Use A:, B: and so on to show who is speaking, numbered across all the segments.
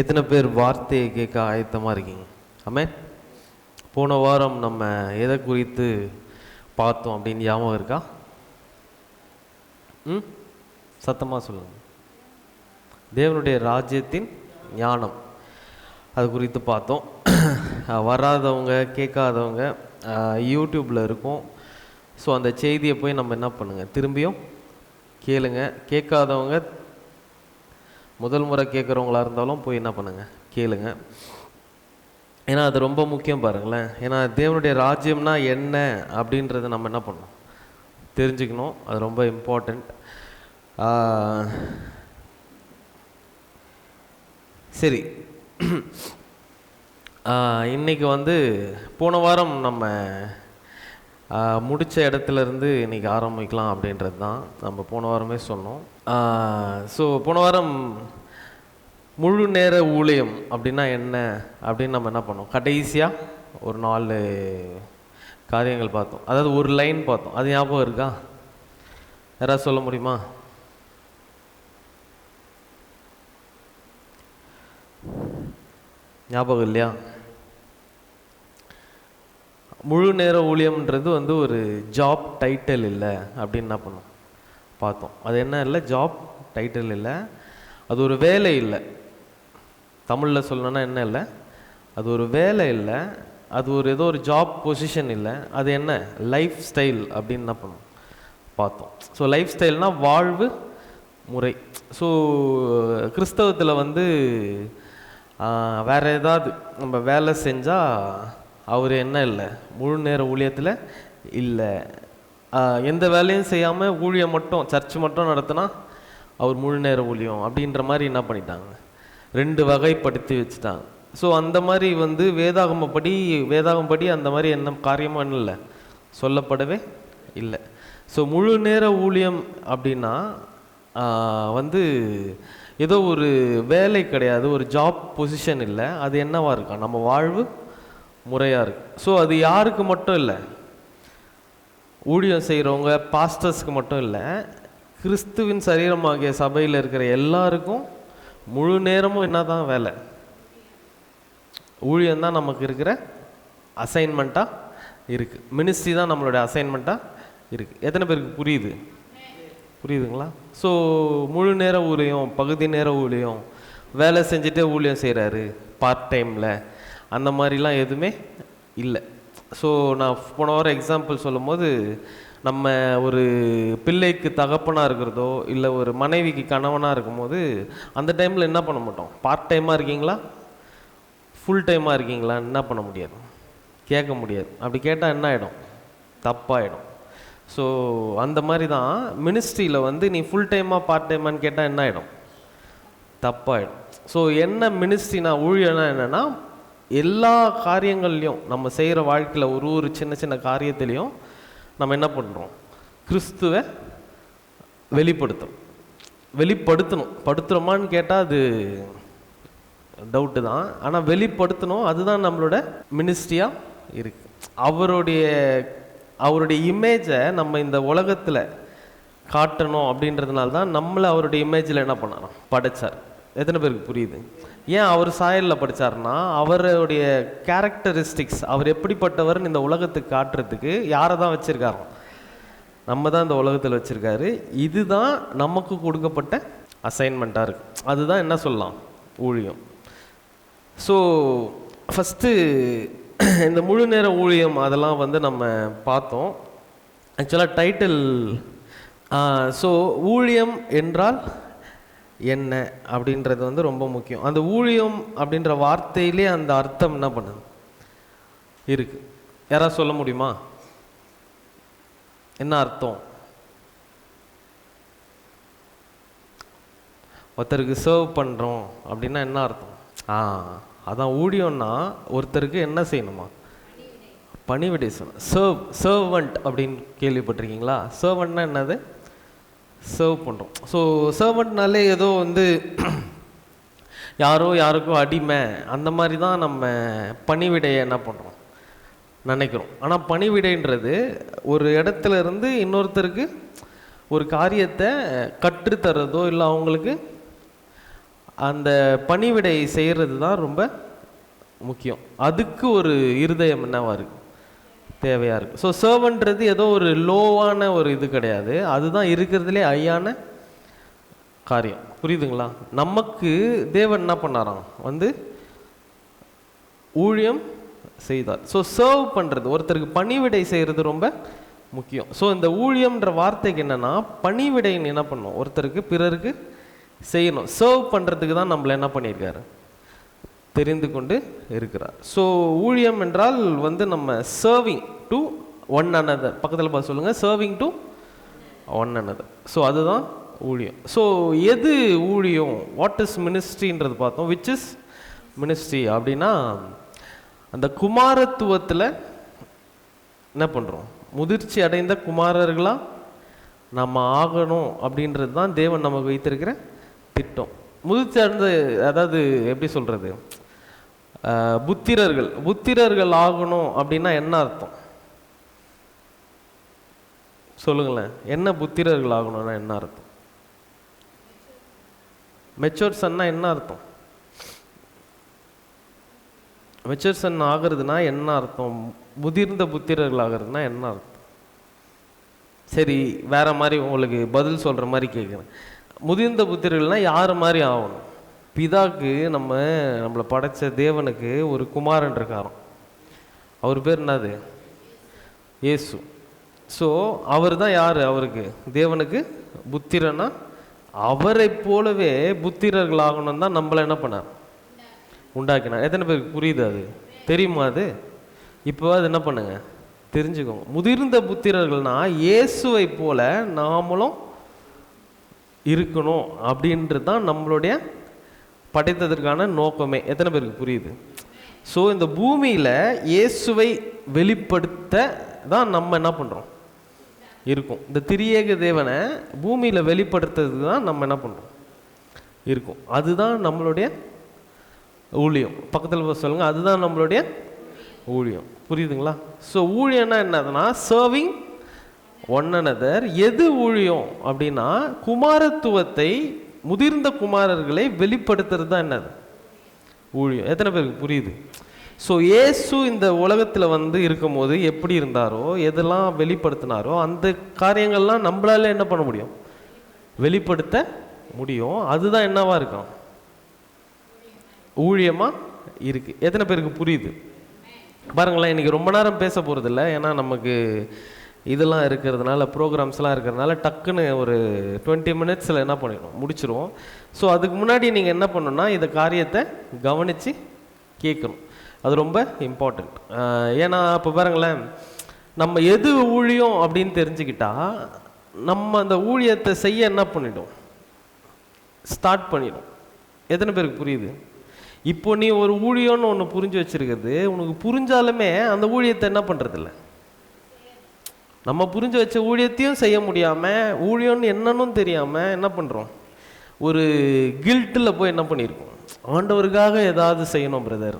A: எத்தனை பேர் வார்த்தையை கேட்க ஆயத்தமாக இருக்கீங்க? ஆமென். போன வாரம் நம்ம எதை குறித்து பார்த்தோம் அப்படின்னு ஞாபகம் இருக்கா? சத்தமாக சொல்லுங்க. தேவனுடைய ராஜ்யத்தின் ஞானம், அது குறித்து பார்த்தோம். வராதவங்க கேட்காதவங்க யூடியூப்பில் இருக்கும். ஸோ அந்த செய்தியை போய் நம்ம என்ன பண்ணுங்கள், திரும்பியும் கேளுங்க. கேட்காதவங்க முதல் முறை கேட்குறவங்களா இருந்தாலும் போய் என்ன பண்ணுங்கள், கேளுங்க. ஏன்னா அது ரொம்ப முக்கியம் பாருங்களேன். ஏன்னா தேவனுடைய ராஜ்யம்னா என்ன அப்படின்றத நம்ம என்ன பண்ணணும், தெரிஞ்சுக்கணும். அது ரொம்ப இம்பார்ட்டண்ட். சரி, இன்றைக்கி போன வாரம் நம்ம முடித்த இடத்துலேருந்து இன்றைக்கி ஆரம்பிக்கலாம் அப்படின்றது தான் நம்ம போன வாரமே சொன்னோம். ஸோ போன வாரம் முழு நேர ஊழியம் அப்படின்னா என்ன அப்படின்னு நம்ம என்ன பண்ணோம், கடைசியாக ஒரு 4 காரியங்கள் பார்த்தோம். அதாவது ஒரு லைன் பார்த்தோம். அது ஞாபகம் இருக்கா? யாராவது சொல்ல முடியுமா? ஞாபகம் இல்லையா? முழு நேர ஊழியம்ன்றது ஒரு ஜாப் டைட்டில் இல்லை அப்படின்னு என்ன பண்ணோம், பார்த்தோம். அது என்ன இல்லை, ஜாப் டைட்டில் இல்லை, அது ஒரு வேலை இல்லை. தமிழில் சொல்லணும்னா என்ன இல்லை, அது ஒரு வேலை இல்லை, அது ஏதோ ஒரு ஜாப் பொசிஷன் இல்லை. அது என்ன, லைஃப் ஸ்டைல் அப்படின்னு என்ன பண்ணோம், பார்த்தோம். ஸோ லைஃப் ஸ்டைல்னால் வாழ்வு முறை. ஸோ கிறிஸ்தவத்தில் வேறு ஏதாவது நம்ம வேலை செஞ்சால் அவர் என்ன இல்லை, முழு நேர ஊழியத்தில் இல்லை. எந்த வேலையும் செய்யாமல் ஊழியம் மட்டும், சர்ச் மட்டும் நடத்தினா அவர் முழு நேர ஊழியம் அப்படின்ற மாதிரி என்ன பண்ணிட்டாங்க, 2 வகைப்படுத்தி வச்சுட்டாங்க. ஸோ அந்த மாதிரி வேதாகமப்படி அந்த மாதிரி என்ன காரியமும் இல்லை, சொல்லப்படவே இல்லை. ஸோ முழு நேர ஊழியம் அப்படின்னா ஏதோ ஒரு வேலை கிடையாது, ஒரு ஜாப் பொசிஷன் இல்லை. அது என்னவா இருக்கா, நம்ம வாழ்வு முறையாக இருக்கு. ஸோ அது யாருக்கு மட்டும் இல்லை, ஊழியம் செய்கிறவங்க பாஸ்டர்ஸ்க்கு மட்டும் இல்லை, கிறிஸ்துவின் சரீரமாகிய சபையில் இருக்கிற எல்லாருக்கும் முழு நேரமும் என்ன தான் வேலை, ஊழியம்தான் நமக்கு இருக்கிற அசைன்மெண்ட்டாக இருக்குது. மினிஸ்ட்ரி தான் நம்மளுடைய அசைன்மெண்ட்டாக இருக்குது. எத்தனை பேருக்கு புரியுதுங்களா? ஸோ முழு நேர ஊழியம், பகுதி நேர ஊழியம், வேலை செஞ்சுட்டே ஊழியம் செய்கிறாரு பார்ட் டைமில், அந்த மாதிரிலாம் எதுவுமே இல்லை. ஸோ நான் போன வாரம் எக்ஸாம்பிள் சொல்லும் போது, நம்ம ஒரு பிள்ளைக்கு தகப்பனாக இருக்கிறதோ இல்லை ஒரு மனைவிக்கு கணவனாக இருக்கும்போது அந்த டைமில் என்ன பண்ண மாட்டோம், பார்ட் டைமாக இருக்கீங்களா ஃபுல் டைமாக இருக்கீங்களா என்ன பண்ண முடியாது, கேட்க முடியாது. அப்படி கேட்டால் என்ன ஆகிடும், தப்பாகிடும். ஸோ அந்த மாதிரி தான் மினிஸ்ட்ரியில் நீ ஃபுல் டைமாக பார்ட் டைமான்னு கேட்டால் என்ன ஆகிடும், தப்பாகிடும். ஸோ என்ன மினிஸ்ட்ரினா, ஊழியனா என்னென்னா, எல்லா காரியங்கள்லையும் நம்ம செய்கிற வாழ்க்கையில் ஒரு சின்ன சின்ன காரியத்திலையும் நம்ம என்ன பண்ணுறோம், கிறிஸ்துவை வெளிப்படுத்தணுமான்னு கேட்டால் அது டவுட்டு தான். ஆனால் வெளிப்படுத்தணும், அதுதான் நம்மளோட மினிஸ்ட்ரியாக இருக்குது. அவருடைய இமேஜை நம்ம இந்த உலகத்தில் காட்டணும் அப்படின்றதுனால தான் நம்மளை அவருடைய இமேஜில் என்ன பண்ணணும், படைச்சார். எத்தனை பேருக்கு புரியுது? ஏன் அவர் சாயலில் படித்தார்னா, அவருடைய கேரக்டரிஸ்டிக்ஸ், அவர் எப்படிப்பட்டவர்னு இந்த உலகத்துக்கு காட்டுறதுக்கு யாரை தான் வச்சுருக்காரோ, நம்ம தான் இந்த உலகத்தில் வச்சுருக்காரு. இதுதான் நமக்கு கொடுக்கப்பட்ட அசைன்மெண்ட்டாக இருக்குது. அதுதான் என்ன சொல்லலாம், ஊழியம். ஸோ ஃபஸ்ட்டு இந்த முழு நேர ஊழியம் அதெல்லாம் நம்ம பார்த்தோம். ஆக்சுவலாக டைட்டில், ஸோ ஊழியம் என்றால் என்ன அப்படின்றது ரொம்ப முக்கியம். அந்த ஊழியம் அப்படின்ற வார்த்தையிலே அந்த அர்த்தம் என்ன பண்ணுது இருக்கு. யாராவது சொல்ல முடியுமா என்ன அர்த்தம்? ஒருத்தருக்கு சர்வ் பண்ணுறோம் அப்படின்னா என்ன அர்த்தம்? அதான் ஊழியம்னா ஒருத்தருக்கு என்ன செய்யணுமா, பணிவிடை செய்யணும். சர்வன்ட் அப்படின்னு கேள்விப்பட்டிருக்கீங்களா? சர்வன்ட்னா என்னது, சர்வ் பண்ணுறோம். ஸோ சர்வன்ட்னாலே ஏதோ யாருக்கும் அடிமை அந்த மாதிரி தான் நம்ம பணிவிடையை என்ன பண்ணுறோம் நினைக்கிறோம். ஆனால் பணிவிடைன்றது ஒரு இடத்துல இருந்து இன்னொருத்தருக்கு ஒரு காரியத்தை கற்றுத்தரதோ இல்லை அவங்களுக்கு அந்த பணிவிடை செய்கிறது தான் ரொம்ப முக்கியம். அதுக்கு ஒரு இருதயம் என்னவா இருக்கு, தேவையாக இருக்குது. ஸோ சர்வன்றது ஏதோ ஒரு லோவான ஒரு இது கிடையாது, அதுதான் இருக்கிறதுலே ஹையான காரியம். புரியுதுங்களா? நமக்கு தேவன் என்ன பண்ணாராம், வந்து ஊழியம் செய்தார். ஸோ சர்வ் பண்ணுறது, ஒருத்தருக்கு பணிவிடை செய்கிறது ரொம்ப முக்கியம். ஸோ இந்த ஊழியம்ன்ற வார்த்தைக்கு என்னென்னா பணிவிடைன்னு என்ன பண்ணணும், ஒருத்தருக்கு பிறருக்கு செய்யணும். சர்வ் பண்ணுறதுக்கு தான் நம்மளை என்ன பண்ணியிருக்காரு, தெரிந்து கொண்டு இருக்கிறார். ஸோ ஊழியம் என்றால் வந்து நம்ம சர்விங் டு ஒன் அனதர். பக்கத்தில் பார்த்து சொல்லுங்கள், serving to one another. So அதுதான் ஊழியம். ஸோ எது ஊழியம், வாட் இஸ் மினிஸ்ட்ரின்றது பார்த்தோம். விச் இஸ் மினிஸ்ட்ரி அப்படின்னா அந்த குமாரத்துவத்தில் என்ன பண்ணுறோம், முதிர்ச்சி அடைந்த குமாரர்களாக நம்ம ஆகணும் அப்படின்றது தான் தேவன் நமக்கு வைத்திருக்கிற திட்டம். முதிர்ச்சி அடைந்த, அதாவது எப்படி சொல்கிறது, புத்திரர்கள் ஆகணும் அப்படின்னா என்ன அர்த்தம் சொல்லுங்களேன். என்ன புத்திரர்கள் ஆகணும்னா என்ன அர்த்தம்? மெச்சூர் சன்னா என்ன அர்த்தம்? மெச்சூர் சன் ஆகிறதுனா என்ன அர்த்தம்? முதிர்ந்த புத்திரர்கள் ஆகிறதுனா என்ன அர்த்தம்? சரி, வேற மாதிரி உங்களுக்கு பதில் சொல்கிற மாதிரி கேட்குறேன். முதிர்ந்த புத்திரர்கள்னால் யார் மாதிரி ஆகணும்? பிதாக்கு நம்மளை படைத்த தேவனுக்கு ஒரு குமாரன் இருக்காராம். அவர் பேர் என்னது? இயேசு. ஸோ அவர் தான் யார், அவருக்கு தேவனுக்கு புத்திரனா, அவரை போலவே புத்திரர்கள் ஆகணும் தான் நம்மளை என்ன பண்ணார், உண்டாக்கினார். எத்தனை பேருக்கு புரியுது, அது தெரியுமா? அது இப்போ அது என்ன பண்ணுங்க, தெரிஞ்சுக்கோங்க. முதிர்ந்த புத்திரர்கள்னா இயேசுவை போல நாமளும் இருக்கணும் அப்படின்றது தான் நம்மளுடைய படைத்ததற்கான நோக்கமே. எத்தனை பேருக்கு புரியுது? ஸோ இந்த பூமியில் இயேசுவை வெளிப்படுத்த தான் நம்ம என்ன பண்ணுறோம், இருக்கும். இந்த திரியேக தேவனை பூமியில் வெளிப்படுத்துறதுக்கு தான் நம்ம என்ன பண்ணுறோம், இருக்கும். அதுதான் நம்மளுடைய ஊழியம். பக்கத்தில் சொல்லுங்கள், அதுதான் நம்மளுடைய ஊழியம். புரியுதுங்களா? ஸோ ஊழியம்னா என்னதுன்னா சர்விங் ஒன் அனதர். எது ஊழியம் அப்படின்னா குமாரத்துவத்தை, முதிர்ந்த குமாரர்களை வெளிப்படுத்துறது தான் என்னது ஊழியம். எத்தனை பேருக்கு புரியுது? ஸோ இயேசு இந்த உலகத்தில் வந்து இருக்கும் போது எப்படி இருந்தாரோ, எதெல்லாம் வெளிப்படுத்தினாரோ அந்த காரியங்கள்லாம் நம்மளால என்ன பண்ண முடியும், வெளிப்படுத்த முடியும். அதுதான் என்னவா இருக்கும், ஊழியமாக இருக்குது. எத்தனை பேருக்கு புரியுது? பாருங்களேன், இன்றைக்கி ரொம்ப நேரம் பேச போகிறதில்ல, ஏன்னா நமக்கு இதெல்லாம் இருக்கிறதுனால, ப்ரோக்ராம்ஸ்லாம் இருக்கிறதுனால டக்குன்னு ஒரு 20 மினிட்ஸில் என்ன பண்ணிடுவோம், முடிச்சிடுவோம். ஸோ அதுக்கு முன்னாடி நீங்கள் என்ன பண்ணணும்னா இந்த காரியத்தை கவனித்து கேட்கணும். அது ரொம்ப இம்பார்ட்டண்ட். ஏன்னா இப்போ பாருங்களேன், நம்ம எது ஊழியம் அப்படின்னு தெரிஞ்சுக்கிட்டா நம்ம அந்த ஊழியத்தை செய்ய என்ன பண்ணிடும், ஸ்டார்ட் பண்ணிடும். எத்தனை பேருக்கு புரியுது? இப்போ நீ ஒரு ஊழியம்னு ஒன்று புரிஞ்சு வச்சுருக்கிறது, உனக்கு புரிஞ்சாலுமே அந்த ஊழியத்தை என்ன பண்ணுறதில்ல. நம்ம புரிஞ்சு வச்ச ஊழியத்தையும் செய்ய முடியாமல், ஊழியம்னு என்னன்னு தெரியாமல் என்ன பண்ணுறோம், ஒரு கில்ட்டில் போய் என்ன பண்ணியிருக்கோம், ஆண்டவருக்காக ஏதாவது செய்யணும் பிரதர்,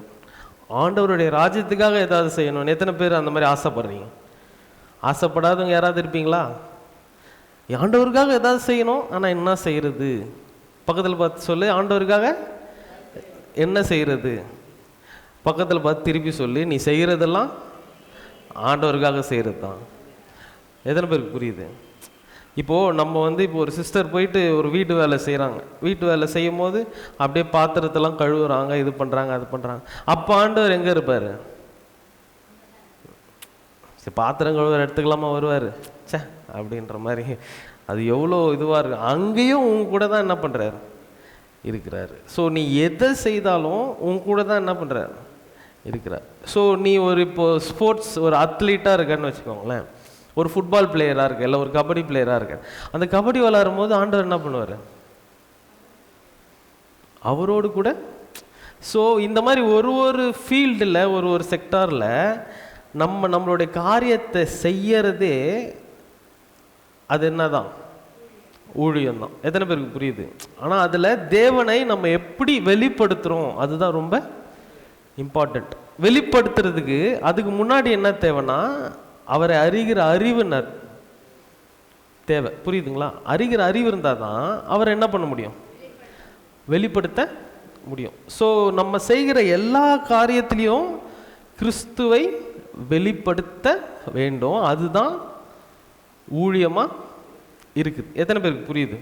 A: ஆண்டவருடைய ராஜ்யத்துக்காக ஏதாவது செய்யணும். எத்தனை பேர் அந்த மாதிரி ஆசைப்படுறீங்க? ஆசைப்படாதவங்க யாராவது இருப்பீங்களா? ஆண்டவருக்காக ஏதாவது செய்யணும், ஆனால் என்ன செய்கிறது? பக்கத்தில் பார்த்து சொல்லு, ஆண்டவருக்காக என்ன செய்கிறது? பக்கத்தில் பார்த்து திருப்பி சொல்லி, நீ செய்கிறதெல்லாம் ஆண்டவருக்காக செய்கிறது தான். எத்தனை பேருக்கு புரியுது? இப்போது நம்ம வந்து இப்போ ஒரு சிஸ்டர் போயிட்டு ஒரு வீட்டு வேலை செய்கிறாங்க. வீட்டு வேலை செய்யும் போது அப்படியே பாத்திரத்தெல்லாம் கழுவுறாங்க, இது பண்ணுறாங்க, அது பண்ணுறாங்க. அப்போ ஆண்டவர் எங்கே இருப்பார்? சரி, பாத்திரம் கழுவுற இடத்துக்கெல்லாமா வருவார்? சே அப்படின்ற மாதிரி அது எவ்வளோ இதுவாக இருக்கு. அங்கேயும் உங்க கூட தான் என்ன பண்ணுறாரு, இருக்கிறாரு. ஸோ நீ எதை செய்தாலும் உங்க கூட தான் என்ன பண்ணுறாரு, இருக்கிறார். ஸோ நீ ஒரு இப்போ ஸ்போர்ட்ஸ் ஒரு அத்லீட்டாக இருக்கன்னு வச்சுக்கோங்களேன், ஒரு ஃபுட்பால் பிளேயராக இருக்க, இல்லை ஒரு கபடி பிளேயராக இருக்க. அந்த கபடி விளையாடும் போது ஆண்டவர் என்ன பண்ணுவார், அவரோடு கூட. ஸோ இந்த மாதிரி ஒரு ஃபீல்டில் ஒரு செக்டாரில் நம்மளுடைய காரியத்தை செய்யறதே அது என்னதான், ஊழியம்தான். எத்தனை பேருக்கு புரியுது? ஆனால் அதில் தேவனை நம்ம எப்படி வெளிப்படுத்துகிறோம் அதுதான் ரொம்ப இம்பார்ட்டண்ட். வெளிப்படுத்துறதுக்கு அதுக்கு முன்னாடி என்ன தேவைன்னா அவரை அறிகிற அறிவு தேவை. புரியுதுங்களா? அறிகிற அறிவு இருந்தால் தான் அவரை என்ன பண்ண முடியும், வெளிப்படுத்த முடியும். ஸோ நம்ம செய்கிற எல்லா காரியத்திலையும் கிறிஸ்துவை வெளிப்படுத்த வேண்டும். அதுதான் ஊழியமாக இருக்குது. எத்தனை பேருக்கு புரியுது?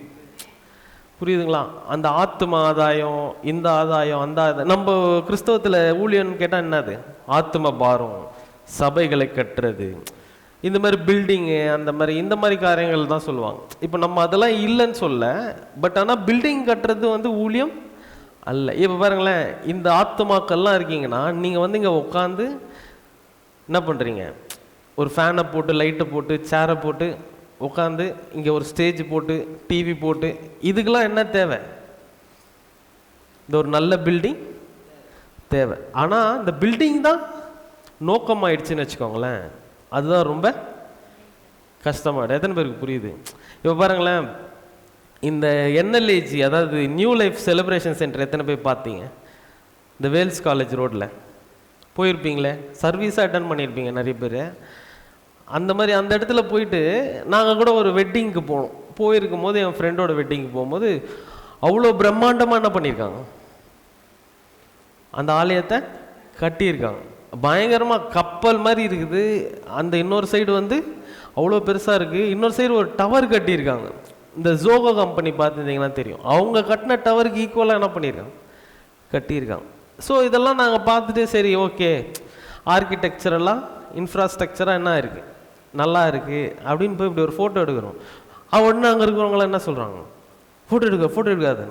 A: புரியுதுங்களா? அந்த ஆத்தும ஆதாயம், இந்த ஆதாயம், அந்த ஆதாயம். நம்ம கிறிஸ்தவத்தில் ஊழியன்னு கேட்டால் என்னது? ஆத்தும பாரம், சபைகளை கட்டுறது, இந்த மாதிரி பில்டிங்கு, அந்த மாதிரி இந்த மாதிரி காரியங்கள் தான் சொல்லுவாங்க. இப்போ நம்ம அதெல்லாம் இல்லைன்னு சொல்ல, பட் ஆனால் பில்டிங் கட்டுறது வந்து ஊழியம் அல்ல. இப்போ பாருங்களேன், இந்த ஆத்துமாக்கள்லாம் இருக்கீங்கன்னா நீங்கள் வந்து இங்கே உட்காந்து என்ன பண்ணுறீங்க? ஒரு ஃபேனை போட்டு, லைட்டை போட்டு, சேரை போட்டு உட்காந்து, இங்கே ஒரு ஸ்டேஜ் போட்டு, டிவி போட்டு, இதுக்கெல்லாம் என்ன தேவை? இந்த ஒரு நல்ல பில்டிங் தேவை. ஆனால் இந்த பில்டிங் தான் நோக்கமாயிடுச்சுன்னு வச்சுக்கோங்களேன், அதுதான் ரொம்ப கஷ்டமாயிடும். எத்தனை பேருக்கு புரியுது? இப்போ பாருங்களேன், இந்த என்எல்ஏஜி, அதாவது நியூ லைஃப் செலிப்ரேஷன் சென்டர் எத்தனை பேர் பார்த்தீங்க? இந்த வேல்ஸ் காலேஜ் ரோட்டில் போயிருப்பீங்களே, சர்வீஸாக அட்டன் பண்ணியிருப்பீங்க நிறைய பேர். அந்த மாதிரி அந்த இடத்துல போயிட்டு நாங்கள் கூட ஒரு வெட்டிங்க்கு போனோம். போயிருக்கும் போது என் ஃப்ரெண்டோட வெட்டிங்க்கு போகும்போது அவ்வளோ பிரம்மாண்டமாக என்ன பண்ணியிருக்காங்க, அந்த ஆலயத்தை கட்டியிருக்காங்க. பயங்கரமாக கப்பல் மாதிரி இருக்குது. அந்த இன்னொரு சைடு வந்து அவ்வளோ பெருசாக இருக்குது. இன்னொரு சைடு ஒரு டவர் கட்டியிருக்காங்க. இந்த ஜோகோ கம்பெனி பார்த்துருந்தீங்கன்னா தெரியும், அவங்க கட்டின டவருக்கு ஈக்குவலாக என்ன பண்ணியிருக்காங்க, கட்டியிருக்காங்க. ஸோ இதெல்லாம் நாங்கள் பார்த்துட்டு சரி ஓகே, ஆர்கிடெக்சரெல்லாம் இன்ஃப்ராஸ்ட்ரக்சராக என்ன இருக்குது, நல்லா இருக்குது அப்படின்னு போய் இப்படி ஒரு ஃபோட்டோ எடுக்கிறோம். உடனே அங்கே இருக்கிறவங்களாம் என்ன சொல்கிறாங்க, ஃபோட்டோ எடுக்காது,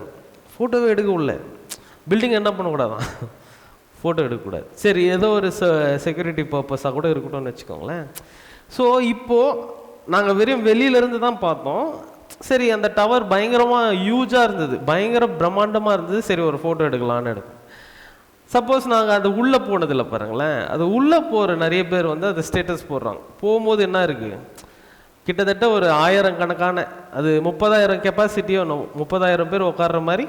A: ஃபோட்டோவே எடுக்க உள்ள பில்டிங் என்ன பண்ணக்கூடாதான், ஃபோட்டோ எடுக்கக்கூடாது. சரி, ஏதோ ஒரு செக்யூரிட்டி பர்பஸாக கூட இருக்கட்டும்னு வச்சுக்கோங்களேன். ஸோ இப்போது நாங்கள் வெறும் வெளியிலேருந்து தான் பார்த்தோம். சரி, அந்த டவர் பயங்கரமாக ஹியூஜாக இருந்தது, பயங்கர பிரம்மாண்டமாக இருந்தது. சரி, ஒரு ஃபோட்டோ எடுக்கலான்னு எடுக்கும். சப்போஸ் நாங்கள் அது உள்ளே போனதில்லை பாருங்களேன், அது உள்ளே போகிற நிறைய பேர் வந்து அது ஸ்டேட்டஸ் போடுறாங்க. போகும்போது என்ன இருக்குது, கிட்டத்தட்ட ஒரு 1000 கணக்கான, அது 30,000 கெப்பாசிட்டியோ 30,000 பேர் உட்கார்ற மாதிரி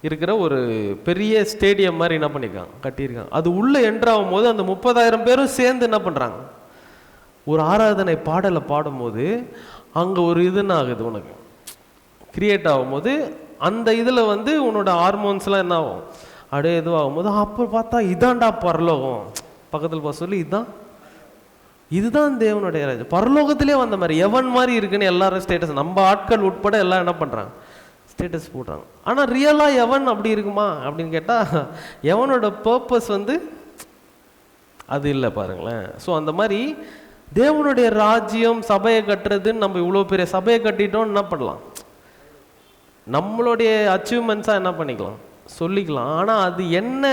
A: இருக்கிற ஒரு பெரிய ஸ்டேடியம் மாதிரி என்ன பண்ணியிருக்காங்க, கட்டியிருக்காங்க. அது உள்ளே என்ட்ராகும் போது அந்த 30,000 பேரும் சேர்ந்து என்ன பண்ணுறாங்க, ஒரு ஆராதனை பாடலை பாடும்போது அங்கே ஒரு இதுன்னு ஆகுது, உனக்கு கிரியேட் ஆகும்போது அந்த இதில் வந்து உன்னோட ஹார்மோன்ஸ்லாம் என்ன ஆகும், அப்படியே இதுவாகும் போது அப்போ பார்த்தா இதான்டா பரலோகம், பக்கத்தில் போக சொல்லி இதுதான் தேவனுடைய ராஜ்யம், பரலோகத்திலே வந்த மாதிரி எவன் மாதிரி இருக்குன்னு எல்லாரும் ஸ்டேட்டஸ், நம்ம ஆட்கள் உட்பட எல்லாம் என்ன பண்ணுறாங்க, ஸ்டேட்டஸ் போடுறாங்க. ஆனால் ரியலாக எவன் அப்படி இருக்குமா அப்படின்னு கேட்டால் எவனோட பர்பஸ் வந்து அது இல்லை பாருங்களேன். ஸோ அந்த மாதிரி தேவனுடைய ராஜ்யம், சபையை கட்டுறதுன்னு நம்ம இவ்வளோ பெரிய சபையை கட்டிட்டோம், என்ன பண்ணலாம், நம்மளுடைய அச்சீவ்மெண்ட்ஸாக என்ன பண்ணிக்கலாம், சொல்லிக்கலாம். ஆனால் அது என்ன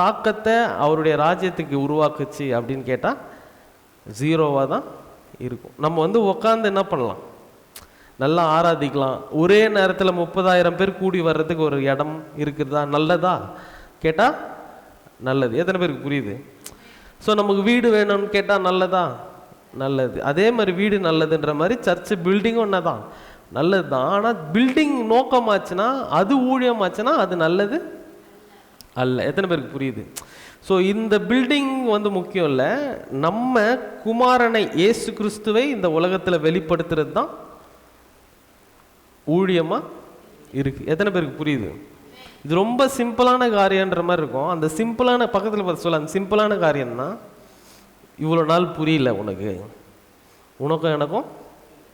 A: தாக்கத்தை அவருடைய ராஜ்யத்துக்கு உருவாக்குச்சு அப்படின்னு கேட்டால் ஜீரோவாக தான் இருக்கும். நம்ம வந்து உட்காந்து என்ன பண்ணலாம், நல்லா ஆராதிக்கலாம். ஒரே நேரத்தில் 30,000 பேர் கூடி வர்றதுக்கு ஒரு இடம் இருக்குதா, நல்லதா கேட்டால் நல்லது. எத்தனை பேருக்கு புரியுது? ஸோ நமக்கு வீடு வேணும்னு கேட்டால் நல்லதா, நல்லது. அதே மாதிரி வீடு நல்லதுன்ற மாதிரி சர்ச்சு பில்டிங்கும் ஒன்று தான், நல்லது தான். ஆனால் பில்டிங் நோக்கமாச்சுன்னா, அது ஊழியமாச்சுன்னா அது நல்லது அல்ல. எத்தனை பேருக்கு புரியுது? ஸோ இந்த பில்டிங் வந்து முக்கியம் இல்லை, நம்ம குமாரனை இயேசு கிறிஸ்துவை இந்த உலகத்தில் வெளிப்படுத்துறது தான் ஊழியமாக இருக்குது. எத்தனை பேருக்கு புரியுது? இது ரொம்ப சிம்பிளான காரியன்ற மாதிரி இருக்கும். அந்த சிம்பிளான பக்கத்தில் பார்த்து சொல்ல, அந்த சிம்பிளான காரியம்னா இவ்வளோ நாள் புரியல உனக்கும் எனக்கும்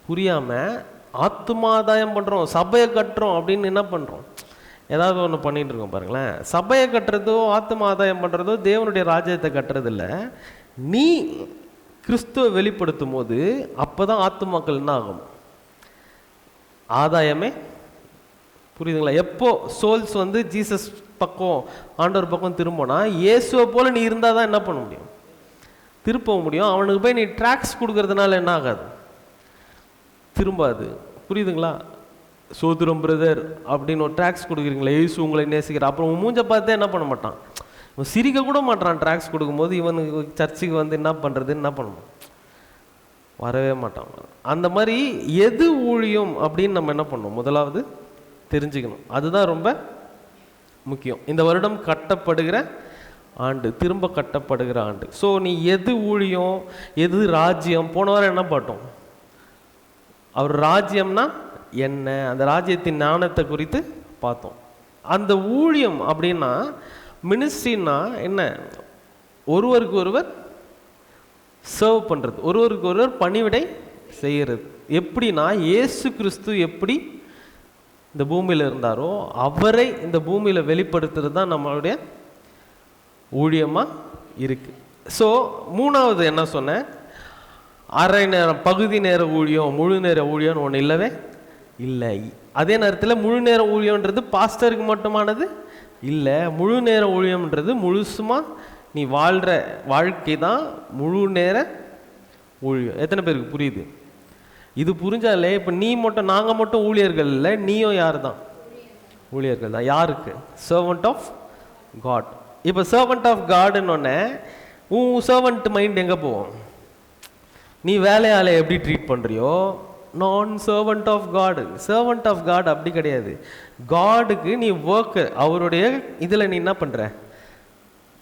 A: புரியாமல் ஆத்துமாதாயம் பண்ணுறோம், சபையை கட்டுறோம் அப்படின்னு என்ன பண்ணுறோம், ஏதாவது ஒன்று பண்ணிட்டு இருக்கோம் பாருங்களேன். சபையை கட்டுறதோ ஆத்தும ஆதாயம் பண்ணுறதோ தேவனுடைய ராஜ்யத்தை கட்டுறதில்ல. நீ கிறிஸ்துவை வெளிப்படுத்தும் போது அப்போ தான் ஆத்துமாக்கள் என்ன ஆகும், ஆதாயமே. புரியுதுங்களா? எப்போ சோல்ஸ் வந்து ஜீசஸ் பக்கம், ஆண்டவர் பக்கம் திரும்பினா, இயேசுவை போல் நீ இருந்தால் தான் என்ன பண்ண முடியும், திருப்ப முடியும். அவனுக்கு போய் நீ ட்ராக்ஸ் கொடுக்கறதுனால என்ன ஆகாது, திரும்பாது. புரியுதுங்களா? சோதரம் பிரதர் அப்படின்னு ஒரு ட்ராக்ஸ் கொடுக்குறீங்களா, இயேசு உங்களை நேசிக்கிற, அப்புறம் மூஞ்ச பார்த்தே என்ன பண்ண மாட்டான், சிரிக்க கூட மாட்டான். ட்ராக்ஸ் கொடுக்கும்போது இவனுக்கு சர்ச்சுக்கு வந்து என்ன பண்ணுறதுன்னு என்ன பண்ணணும், வரவே மாட்டான். அந்த மாதிரி எது ஊழியம் அப்படின்னு நம்ம என்ன பண்ணணும், முதலாவது தெரிஞ்சுக்கணும். அதுதான் ரொம்ப முக்கியம். இந்த வருடம் கட்டப்படுகிற ஆண்டு, திரும்ப கட்டப்படுகிற ஆண்டு. ஸோ நீ எது ஊழியம், எது ராஜ்யம். போன வாரம் என்ன பார்த்தோம், அவர் ராஜ்யம்னா என்ன, அந்த ராஜ்யத்தின் ஞானத்தை குறித்து பார்த்தோம். அந்த ஊழியம் அப்படின்னா, மினிஸ்ட்ரின்னா என்ன? ஒருவருக்கு ஒருவர் சர்வ் பண்ணுறது, ஒருவருக்கு ஒருவர் பணிவிடை செய்கிறது. எப்படின்னா, இயேசு கிறிஸ்து எப்படி இந்த பூமியில் இருந்தாரோ அவரை இந்த பூமியில் வெளிப்படுத்துறது தான் நம்மளுடைய ஊழியமாக இருக்குது. ஸோ மூணாவது என்ன சொன்னேன்? அரை நேரம், பகுதி நேர ஊழியம், முழு நேர ஊழியம்னு ஒன்று இல்லவே இல்லை. அதே நேரத்தில் முழு நேர ஊழியன்றது பாஸ்டருக்கு மட்டுமானது இல்லை. முழு நேர ஊழியம்ன்றது முழுசுமாக நீ வாழ்கிற வாழ்க்கை தான் முழு நேர ஊழியம். எத்தனை பேருக்கு புரியுது? இது புரிஞ்சாலே இப்போ நீ மட்டும், நாங்கள் மட்டும் ஊழியர்கள் இல்லை, நீயும் யார் தான்? ஊழியர்கள் தான். யாருக்கு? Servant of God. இப்போ சர்வன்ட் ஆஃப் காடுன்னு ஒன்று, உன் சர்வன்ட் மைண்ட் எங்கே போவோம்? நீ வேலையாளை எப்படி ட்ரீட் பண்ணுறியோ, நான் சர்வன்ட் ஆஃப் காடு. சர்வன்ட் ஆஃப் காட் அப்படி கிடையாது. காடுக்கு நீ ஒர்க்கு, அவருடைய இதில் நீ என்ன பண்ணுற?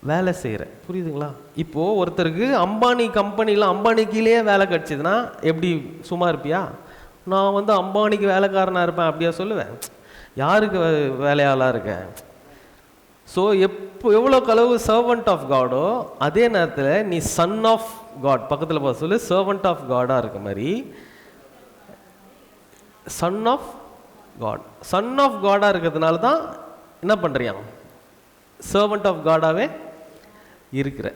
A: வேலை செய்கிற. புரியுதுங்களா? இப்போது ஒருத்தருக்கு அம்பானி கம்பெனியில் அம்பானி கீழே வேலை கிடச்சிதுன்னா எப்படி சும்மா இருப்பியா? நான் வந்து அம்பானிக்கு வேலைக்காரனாக இருப்பேன் அப்படியா சொல்லுவேன்? யாருக்கு வேலையாளாக இருக்கேன்? ஸோ எவ்வளோ களவு சர்வன்ட் ஆஃப் காடோ, அதே நேரத்தில் நீ சன் ஆஃப் காட், பக்கத்தில் பார்த்து சொல்லு, சர்வன்ட் ஆஃப் காடாக இருக்க மாதிரி son of God. Son of காடாக இருக்கிறதுனால தான் என்ன பண்ணுறியா? சர்வன்ட் ஆஃப் காடாகவே இருக்கிற.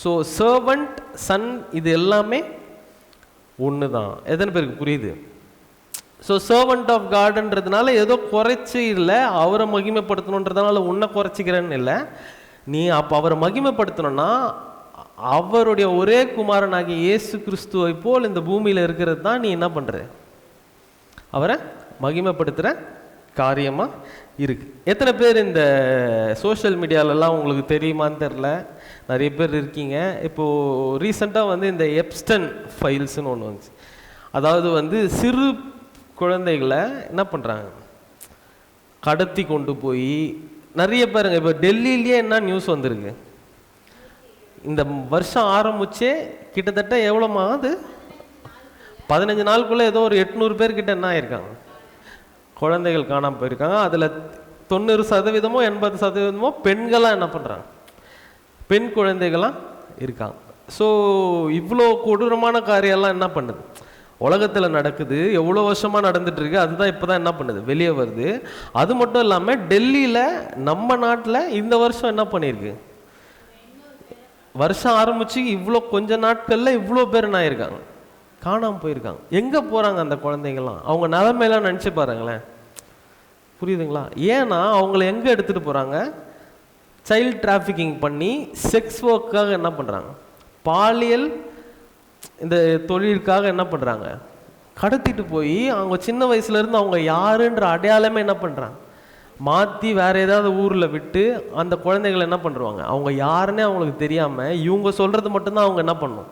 A: ஸோ சர்வன்ட், சன், இது எல்லாமே ஒன்று தான். எத்தனை பேருக்கு புரியுது? ஸோ சர்வன்ட் ஆஃப் காடுன்றதுனால ஏதோ குறைச்சி இல்லை, அவரை மகிமைப்படுத்தணுன்றதுனால உன்னை குறைச்சிக்கிறேன்னு இல்லை. நீ அப்போ அவரை மகிமைப்படுத்தணும்னா அவருடைய ஒரே குமாரனாகிய இயேசு கிறிஸ்துவை போல் இந்த பூமியில் இருக்கிறது தான் நீ என்ன பண்ணுற? அவரை மகிமைப்படுத்துகிற காரியமாக இருக்குது. எத்தனை பேர் இந்த சோஷியல் மீடியாலெல்லாம் உங்களுக்கு தெரியுமான்னு தெரில, நிறைய பேர் இருக்கீங்க. இப்போது ரீசெண்டாக வந்து இந்த எப்ஸ்டன் ஃபைல்ஸ்னு ஒன்று வந்துச்சு. அதாவது வந்து சிறு குழந்தைகளை என்ன பண்ணுறாங்க, கடத்தி கொண்டு போய் நிறைய பேருங்க. இப்போ டெல்லியிலேயே என்ன நியூஸ் வந்திருக்கு, இந்த வருஷம் ஆரம்பிச்சே கிட்டத்தட்ட எவ்வளோமா, அது 15 நாளுக்குள்ளே ஏதோ ஒரு 800 பேர்கிட்ட என்ன ஆயிருக்காங்க, குழந்தைகள் காணாமல் போயிருக்காங்க. அதில் 90% 80% பெண்களாக என்ன பண்ணுறாங்க, பெண் குழந்தைகளாக இருக்காங்க. ஸோ இவ்வளோ கொடூரமான காரியம்லாம் என்ன பண்ணுது, உலகத்தில் நடக்குது, எவ்வளோ வருஷமாக நடந்துட்டு இருக்கு. அதுதான் இப்போ தான் என்ன பண்ணுது, வெளியே வருது. அது மட்டும் இல்லாமல் டெல்லியில், நம்ம நாட்டில் இந்த வருஷம் என்ன பண்ணியிருக்கு, வருஷம் ஆரம்பிச்சு இவ்வளோ கொஞ்ச நாட்களில் இவ்வளோ பேர் என்ன ஆயிருக்காங்க, காணாமல் போயிருக்காங்க. எங்கே போகிறாங்க அந்த குழந்தைங்கள்லாம்? அவங்க நிலைமையெல்லாம் நினச்சி பாருங்களேன். புரியுதுங்களா? ஏன்னா அவங்கள எங்கே எடுத்துகிட்டு போகிறாங்க, சைல்ட் டிராஃபிக்கிங் பண்ணி செக்ஸ் ஒர்க்காக என்ன பண்ணுறாங்க, பாலியல் இந்த தொழிலுக்காக என்ன பண்ணுறாங்க, கடத்திட்டு போய் அவங்க சின்ன வயசுலேருந்து அவங்க யாருன்ற அடையாளமே என்ன பண்ணுறாங்க, மாற்றி வேறு ஏதாவது ஊரில் விட்டு அந்த குழந்தைகளை என்ன பண்ணுவாங்க, அவங்க யாருன்னே அவங்களுக்கு தெரியாமல் இவங்க சொல்கிறது மட்டும்தான் அவங்க என்ன பண்ணணும்,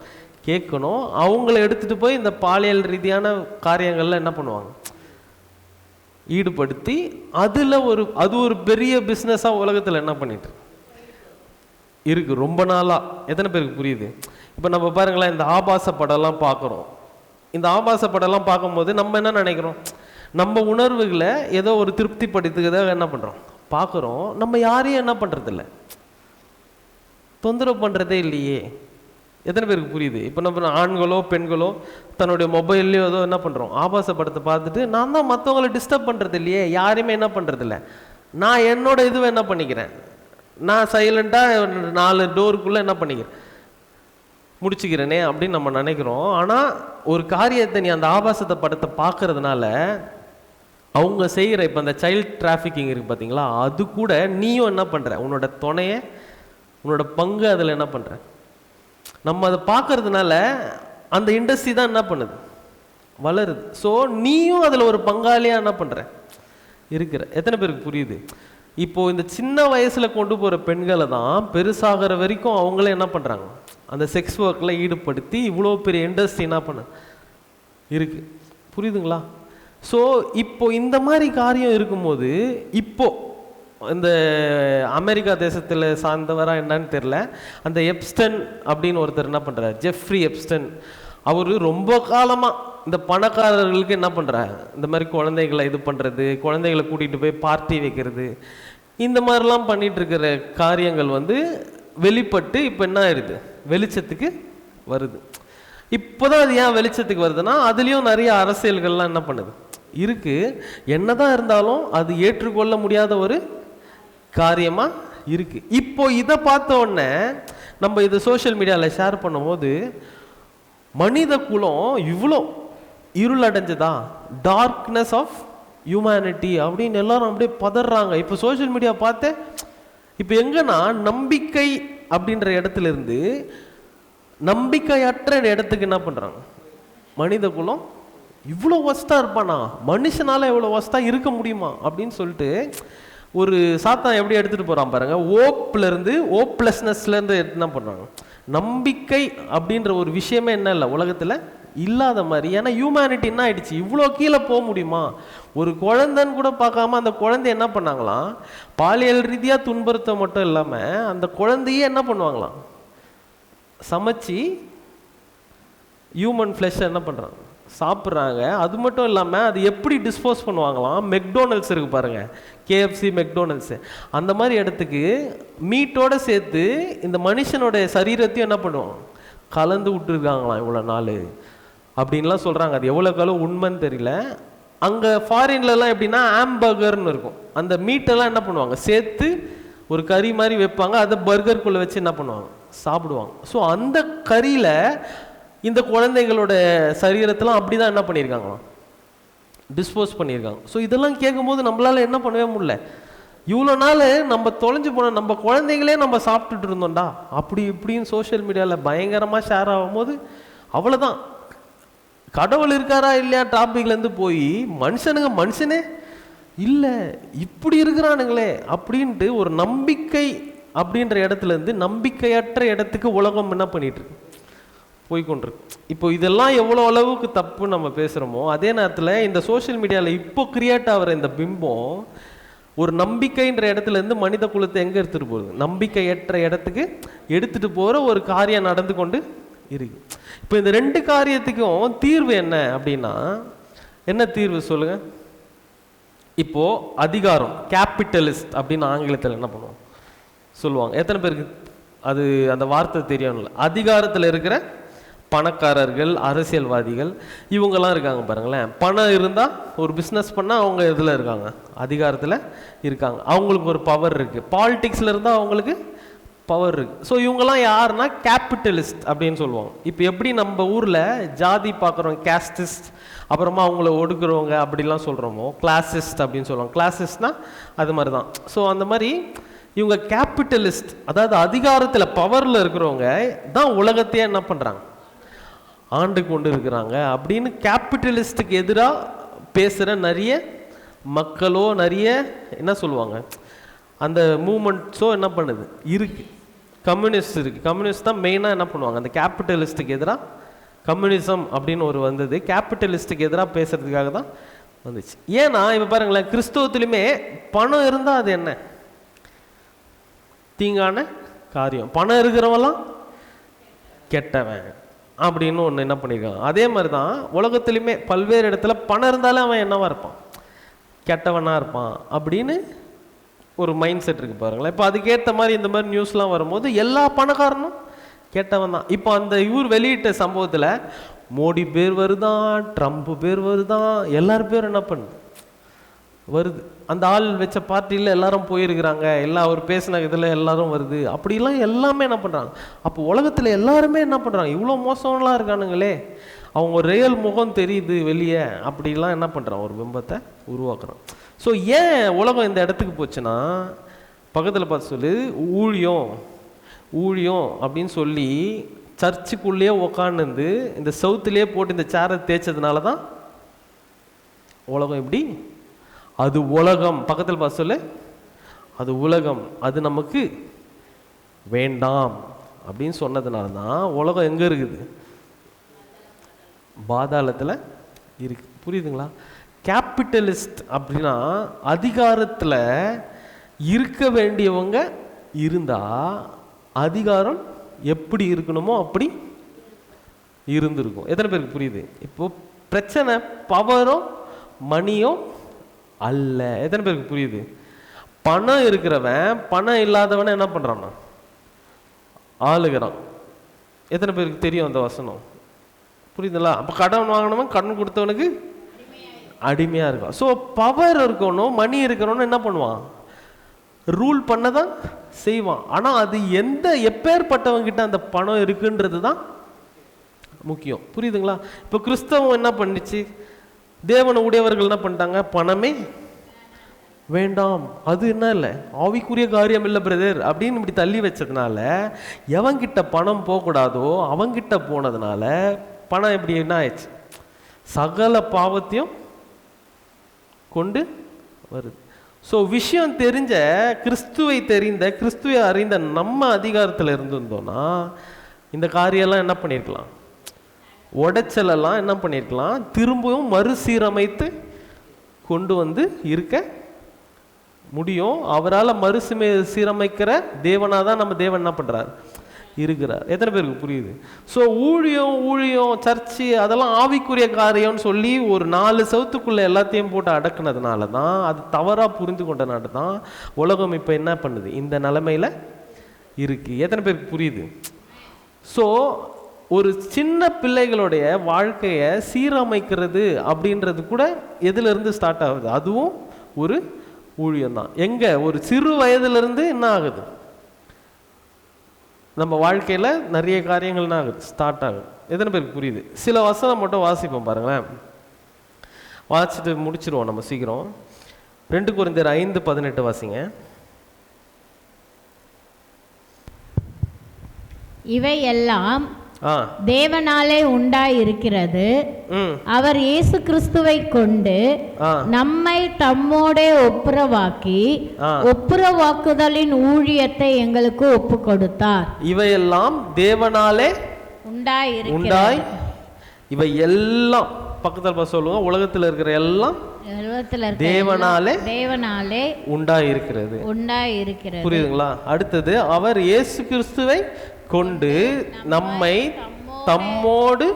A: கேட்கணும். அவங்கள எடுத்துகிட்டு போய் இந்த பாலியல் ரீதியான காரியங்களில் என்ன பண்ணுவாங்க, ஈடுபடுத்தி அதில் அது ஒரு பெரிய பிஸ்னஸாக உலகத்தில் என்ன பண்ணிட்டு இருக்கு ரொம்ப நாளாக. எத்தனை பேருக்கு புரியுது? இப்போ நம்ம பாருங்களேன், இந்த ஆபாச படம்லாம் பார்க்குறோம். இந்த ஆபாச படம்லாம் பார்க்கும்போது நம்ம என்ன நினைக்கிறோம், நம்ம உணர்வுகளை ஏதோ ஒரு திருப்தி படுத்துக்கிறதாக என்ன பண்ணுறோம், பார்க்குறோம். நம்ம யாரையும் என்ன பண்ணுறதில்ல, தொந்தரவு பண்ணுறதே இல்லையே. எத்தனை பேருக்கு புரியுது? இப்போ நம்ம ஆண்களோ பெண்களோ தன்னுடைய மொபைல்லையோ ஏதோ என்ன பண்ணுறோம், ஆபாச படத்தை பார்த்துட்டு நான் தான் மற்றவங்களை டிஸ்டர்ப் பண்ணுறது இல்லையே, யாரையுமே என்ன பண்ணுறதில்ல, நான் என்னோட இதுவை என்ன பண்ணிக்கிறேன், நான் சைலண்ட்டாக 4 டோருக்குள்ளே என்ன பண்ணிக்கிறேன், முடிச்சுக்கிறேனே அப்படின்னு நம்ம நினைக்கிறோம். ஆனால் ஒரு காரியத்தை நீ அந்த ஆபாசத்தை படத்தை பார்க்கறதுனால அவங்க செய்கிற இப்போ அந்த சைல்ட் டிராஃபிக்கிங் இருக்குது பார்த்தீங்களா, அது கூட நீயும் என்ன பண்ணுற, உன்னோட துணையை, உன்னோட பங்கு அதில் என்ன பண்ணுற. நம்ம அதை பார்க்கறதுனால அந்த இண்டஸ்ட்ரி தான் என்ன பண்ணுது, வளருது. ஸோ நீயும் அதில் ஒரு பங்காளியாக என்ன பண்ணுற, இருக்கிற. எத்தனை பேருக்கு புரியுது? இப்போது இந்த சின்ன வயசில் கொண்டு போகிற பெண்களை தான் பெருசாகிற வரைக்கும் அவங்களே என்ன பண்ணுறாங்க, அந்த செக்ஸ் ஒர்க்கில் ஈடுபடுத்தி இவ்வளோ பெரிய இண்டஸ்ட்ரி என்ன பண்ண இருக்குது. புரியுதுங்களா? ஸோ இப்போ இந்த மாதிரி காரியம் இருக்கும்போது, இப்போது இந்த அமெரிக்கா தேசத்தில் சார்ந்தவராக என்னன்னு தெரில, அந்த எப்ஸ்டன் அப்படின்னு ஒருத்தர் என்ன பண்ணுறார், ஜெஃப்ரி எப்ஸ்டன். அவர் ரொம்ப காலமாக இந்த பணக்காரர்களுக்கு என்ன பண்ணுறாரு, இந்த மாதிரி குழந்தைகளை இது பண்ணுறது, குழந்தைகளை கூட்டிகிட்டு போய் பார்ட்டி வைக்கிறது, இந்த மாதிரிலாம் பண்ணிட்டு இருக்கிற காரியங்கள் வெளிப்பட்டு இப்போ என்ன ஆயிடுது, வெளிச்சத்துக்கு வருது. இப்போதான் அது ஏன் வெளிச்சத்துக்கு வருதுன்னா, அதுலேயும் நிறைய அரசியல்கள்லாம் என்ன பண்ணுது இருக்கு. என்னதான் இருந்தாலும் அது ஏற்றுக்கொள்ள முடியாத ஒரு காரியமா இருக்கு. இப்போ இதை பார்த்த உடனே நம்ம இதை சோஷியல் மீடியாவில் ஷேர் பண்ணும்போது, மனித குலம் இவ்வளோ இருள் அடைஞ்சதா, டார்க்னஸ் ஆஃப் ஹியூமனிட்டி அப்படின்னு எல்லாரும் அப்படியே பதறாங்க. இப்போ சோஷியல் மீடியா பார்த்து இப்போ எங்கன்னா நம்பிக்கை அப்படின்ற இடத்துல இருந்து நம்பிக்கையற்ற இடத்துக்கு என்ன பண்ணுறாங்க. மனித குலம் இவ்வளோ ஒஸ்ட்டாக இருப்பானா, மனுஷனால இவ்வளோ ஒஸ்ட்டாக இருக்க முடியுமா அப்படின்னு சொல்லிட்டு ஒரு சாத்தான் எப்படி எடுத்துகிட்டு போகிறான் பாருங்க. ஓப்லேருந்து ஓப்லெஸ்னஸ்லேருந்து என்ன பண்ணுறாங்க, நம்பிக்கை அப்படின்ற ஒரு விஷயமே என்ன இல்லை உலகத்தில் இல்லாத மாதிரி. ஏன்னா ஹியூமனிட்டி என்ன ஆயிடுச்சு, இவ்வளோ கீழே போக முடியுமா. ஒரு குழந்தைன்னு கூட பார்க்காம அந்த குழந்தைய என்ன பண்ணாங்களாம், பாலியல் ரீதியாக துன்புறுத்த மட்டும் இல்லாமல் அந்த குழந்தையே என்ன பண்ணுவாங்களாம், சமைச்சு ஹியூமன் ஃப்ளெஷ் என்ன பண்ணுறாங்க, சாப்பிட்றாங்க. அது மட்டும் இல்லாமல் அது எப்படி டிஸ்போஸ் பண்ணுவாங்களாம், மெக்டோனல்ட்ஸ் இருக்குது பாருங்கள், கேஎஃப்சி மெக்டோனல்ட்ஸு, அந்த மாதிரி இடத்துக்கு மீட்டோடு சேர்த்து இந்த மனுஷனோட சரீரத்தையும் என்ன பண்ணுவாங்க, கலந்து விட்டுருக்காங்களாம் இவ்வளோ நாள் அப்படின்லாம் சொல்கிறாங்க. அது எவ்வளோக்கு அளவு உண்மைன்னு தெரியல. அங்கே ஃபாரின்லலாம் எப்படின்னா ஆம்பர்கர்னு இருக்கும், அந்த மீட்டெல்லாம் என்ன பண்ணுவாங்க சேர்த்து ஒரு கறி மாதிரி வைப்பாங்க, அதை பர்கருக்குள்ளே வச்சு என்ன பண்ணுவாங்க சாப்பிடுவாங்க. ஸோ அந்த கறியில் இந்த குழந்தைகளோட சரீரத்தெல்லாம் அப்படி தான் என்ன பண்ணியிருக்காங்களாம், டிஸ்போஸ் பண்ணியிருக்காங்க. ஸோ இதெல்லாம் கேட்கும்போது நம்மளால் என்ன பண்ணவே முடியல. இவ்வளோ நாள் நம்ம தொலைஞ்சு போன நம்ம குழந்தைங்களே நம்ம சாப்பிட்டுட்டு இருந்தோம்டா அப்படி இப்படின்னு சோஷியல் மீடியாவில் பயங்கரமாக ஷேர் ஆகும்போது அவ்வளோதான். கடவுள் இருக்காரா இல்லையா டாபிக்லேருந்து போய் மனுஷனே இல்லை இப்படி இருக்கிறானுங்களே அப்படின்ட்டு ஒரு நம்பிக்கை அப்படின்ற இடத்துலேருந்து நம்பிக்கையற்ற இடத்துக்கு உலகம் என்ன பண்ணிட்டு இருக்கு, போய்கொண்டிருக்கு. இப்போ இதெல்லாம் எவ்வளோ அளவுக்கு தப்பு நம்ம பேசுகிறோமோ, அதே நேரத்தில் இந்த சோஷியல் மீடியாவில் இப்போ கிரியேட் ஆகிற இந்த பிம்பம் ஒரு நம்பிக்கைன்ற இடத்துலேருந்து மனித குலத்தை எங்கே எடுத்துகிட்டு போகுது, நம்பிக்கையற்ற இடத்துக்கு எடுத்துகிட்டு போகிற ஒரு காரியம் நடந்து கொண்டு இருக்கு. இப்போ இந்த ரெண்டு காரியத்துக்கும் தீர்வு என்ன அப்படின்னா, என்ன தீர்வு சொல்லுங்க. இப்போ அதிகாரம், கேபிட்டலிஸ்ட் அப்படின்னு ஆங்கிலத்தில் என்ன பண்ணுவோம் சொல்லுவாங்க. எத்தனை பேருக்கு அது அந்த வார்த்தை தெரியும்ல. அதிகாரத்தில் இருக்கிற பணக்காரர்கள், அரசியல்வாதிகள் இவங்கெல்லாம் இருக்காங்க பாருங்களேன். பணம் இருந்தால் ஒரு பிஸ்னஸ் பண்ணால் அவங்க இதில் இருக்காங்க, அதிகாரத்தில் இருக்காங்க, அவங்களுக்கு ஒரு பவர் இருக்குது. பாலிடிக்ஸில் இருந்தால் அவங்களுக்கு பவர் இருக்குது. ஸோ இவங்கெல்லாம் யாருன்னா கேபிட்டலிஸ்ட் அப்படின்னு சொல்லுவாங்க. இப்போ எப்படி நம்ம ஊரில் ஜாதி பார்க்குறோம் கேஸ்டிஸ்ட், அப்புறமா அவங்கள ஒடுக்குறவங்க அப்படிலாம் சொல்கிறோமோ கிளாசிஸ்ட் அப்படின்னு சொல்லுவாங்க. கிளாசிஸ்ட்னா அது மாதிரி தான். ஸோ அந்த மாதிரி இவங்க கேபிட்டலிஸ்ட், அதாவது அதிகாரத்தில் பவரில் இருக்கிறவங்க தான் உலகத்தையே என்ன பண்ணுறாங்க, ஆண்டு கொண்டு இருக்கிறாங்க அப்படின்னு கேபிட்டலிஸ்ட்டுக்கு எதிராக பேசுகிற நிறைய மக்களோ நிறைய என்ன சொல்லுவாங்க அந்த மூமெண்ட்ஸோ என்ன பண்ணுது இருக்குது. கம்யூனிஸ்ட் இருக்குது, கம்யூனிஸ்ட் தான் மெயினாக என்ன பண்ணுவாங்க அந்த கேபிட்டலிஸ்ட்டுக்கு எதிராக. கம்யூனிசம் அப்படின்னு ஒரு வந்தது கேபிட்டலிஸ்ட்டுக்கு எதிராக பேசுறதுக்காக தான் வந்துச்சு. ஏன்னா இப்போ பாருங்களேன், கிறிஸ்தவத்திலுமே பணம் இருந்தால் அது என்ன தீங்கான காரியம், பணம் இருக்கிறவெல்லாம் கெட்டவன் அப்படின்னு ஒன்று என்ன பண்ணியிருக்காங்க. அதே மாதிரி தான் உலகத்துலையுமே பல்வேறு இடத்துல பணம் இருந்தாலும் அவன் என்னவா இருப்பான், கெட்டவனாக இருப்பான் அப்படின்னு ஒரு மைண்ட் செட் இருக்குது பாருங்களேன். இப்போ அதுக்கேற்ற மாதிரி இந்த மாதிரி நியூஸ்லாம் வரும்போது எல்லா பணக்காரனும் கெட்டவன் தான். இப்போ அந்த இவர் வெளியிட்ட சம்பவத்தில் மோடி பேர் வருதான், ட்ரம்ப் பேர் வருதான், எல்லார் பேரும் என்ன பண்ணு வருது. அந்த ஆள் வச்ச பார்ட்டியில் எல்லாரும் போயிருக்கிறாங்க, அவர் பேசின இதில் எல்லாரும் வருது. அப்படிலாம் எல்லாமே என்ன பண்ணுறாங்க. அப்போ உலகத்தில் எல்லாருமே என்ன பண்ணுறாங்க, இவ்வளோ மோசம்லாம் இருக்கானுங்களே, அவங்க ரியல் முகம் தெரியுது வெளியே, அப்படிலாம் என்ன பண்ணுறான் ஒரு பிம்பத்தை உருவாக்குறான். ஸோ ஏன் உலகம் இந்த இடத்துக்கு போச்சுன்னா, பக்கத்தில் பார்த்து சொல்லு, ஊழியம் அப்படின்னு சொல்லி சர்ச்சுக்குள்ளேயே உக்காந்து இந்த சவுத்துலேயே போட்டு இந்த சேரை தேய்ச்சதுனால தான் உலகம் இப்படி. அது உலகம், பக்கத்தில் பார்த்து சொல்லு, அது உலகம், அது நமக்கு வேண்டாம் அப்படின்னு சொன்னதுனால தான் உலகம் எங்கே இருக்குது, பாதாளத்தில் இருக்கு. புரியுதுங்களா? கேபிட்டலிஸ்ட் அப்படின்னா அதிகாரத்தில் இருக்க வேண்டியவங்க இருந்தால் அதிகாரம் எப்படி இருக்கணுமோ அப்படி இருந்திருக்கும். எத்தனை பேருக்கு புரியுது? இப்போ பிரச்சனை பவரும் மணியும் அல்ல. எத்தனை பேருக்கு புரியுது? பணம் இருக்கிறவன் பணம் இல்லாதவனை என்ன பண்றான்னா ஆளுகிறான். எத்தனை பேருக்கு தெரியும் அந்த வசனம்? புரியுதுங்களா? அப்போ கடன் வாங்கினவன் கடன் கொடுத்தவனுக்கு அடிமையாக இருக்கும். ஸோ பவர் இருக்கணும், மணி இருக்கணும்னு என்ன பண்ணுவான்? ரூல் பண்ண தான் செய்வான். ஆனால் அது எப்பேற்பட்டவங்கிட்ட அந்த பணம் இருக்குன்றது தான் முக்கியம். புரியுதுங்களா? இப்போ கிறிஸ்தவம் என்ன பண்ணிச்சு? தேவனை உடையவர்கள் என்ன பண்ணிட்டாங்க? பணமே வேண்டாம், அது என்ன இல்லை, ஆவிக்குரிய காரியம் இல்லை பிரதர் அப்படின்னு இப்படி தள்ளி வச்சதுனால எவங்கிட்ட பணம் போகக்கூடாதோ அவங்கிட்ட போனதுனால பணம் எப்படி என்ன ஆயிடுச்சு? சகல பாவத்தையும் கொண்டு வருது. ஸோ விஷயம் தெரிஞ்ச, கிறிஸ்துவை தெரிந்த, கிறிஸ்துவை அறிந்த நம்ம அதிகாரத்தில் இருந்திருந்தோம்னா இந்த காரியெல்லாம் என்ன பண்ணியிருக்கலாம்? உடைச்சலெல்லாம் என்ன பண்ணியிருக்கலாம்? திரும்பவும் மறுசீரமைத்து கொண்டு வந்து இருக்க முடியும். அவரால் சீரமைக்கிற தேவனாக தான் நம்ம தேவன் என்ன பண்ணுறார்? இருக்கிறார். எத்தனை பேருக்கு புரியுது? ஸோ ஊழியம் சர்ச்சு அதெல்லாம் ஆவிக்குரிய காரியம்னு சொல்லி ஒரு 4 சவுத்துக்குள்ளே எல்லாத்தையும் போட்டு அடக்குனதுனால தான், அது தவறாக புரிந்து கொண்டனால தான் உலகம் இப்போ என்ன பண்ணுது? இந்த நிலைமையில் இருக்குது. எத்தனை பேருக்கு புரியுது? ஸோ ஒரு சின்ன பிள்ளைகளுடைய வாழ்க்கையை சீரமைக்கிறது அப்படின்றது கூட எதிலிருந்து ஸ்டார்ட் ஆகுது? அதுவும் ஒரு ஊழியம்தான். எங்கே? ஒரு சிறு வயதிலிருந்து என்ன ஆகுது? நம்ம வாழ்க்கையில் நிறைய காரியங்கள் என்ன ஆகுது? ஸ்டார்ட் ஆகுது. எத்தனை பேருக்கு புரியுது? சில வசனம் மட்டும் வாசிப்போம் பாருங்களேன். வாசிச்சுட்டு முடிச்சிருவோம் நம்ம சீக்கிரம். 2 கொரிந்தியர் 5:18 வாசிங்க.
B: இவையெல்லாம் தேவனாலே உண்டாயிருக்கிறது. அவர் இயேசு கிறிஸ்துவை கொண்டு நம்மை தம்மோடே ஒப்புரவாக்கி ஒப்புரவாக்குதலின் ஊழியத்தை எங்களுக்கு ஒப்பு கொடுத்தார்.
A: இவையெல்லாம் தேவனாலே உண்டாய், இவை எல்லாம் பக்கத்தில் சொல்லுங்க, உலகத்தில் இருக்கிற எல்லாம் தேவனாலே உண்டாயிருக்கிறது. புரியுதுங்களா? அடுத்தது, அவர் இயேசு கிறிஸ்துவை கொண்டு நம்மை தம்மோடு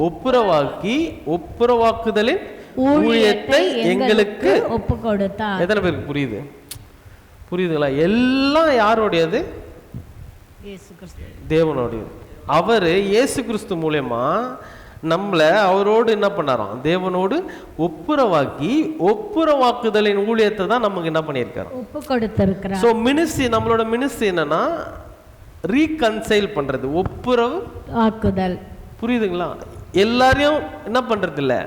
A: ஒப்புரவாக்கி ஒப்புரவாக்குதலின் ஊழியத்தை எங்களுக்கு
B: ஒப்பு கொடுத்தார்.
A: எத்தனை பேருக்கு புரியுது? புரியுதுங்களா? எல்லாம் யாருடையது? தேவனுடையது. அவர் இயேசு கிறிஸ்து மூலமா நம்மளை அவரோடு என்ன பண்ணாராம்? தேவனோடு ஒப்புரவாக்கி ஒப்புரவாக்குதலின் ஊழியத்தை தான் நமக்கு என்ன பண்ணியிருக்காரு?
B: ஒப்பு கொடுத்திருக்கிறார்.
A: ஸோ மினிஸ்ட்ரி, நம்மளோட மினிஸ்ட்ரி என்னன்னா ரீகன்சைல் பண்றது, ஒப்புரவு ஆக்குதல். புரியுதுங்களா? எல்லாரையும் என்ன பண்றது இல்லை,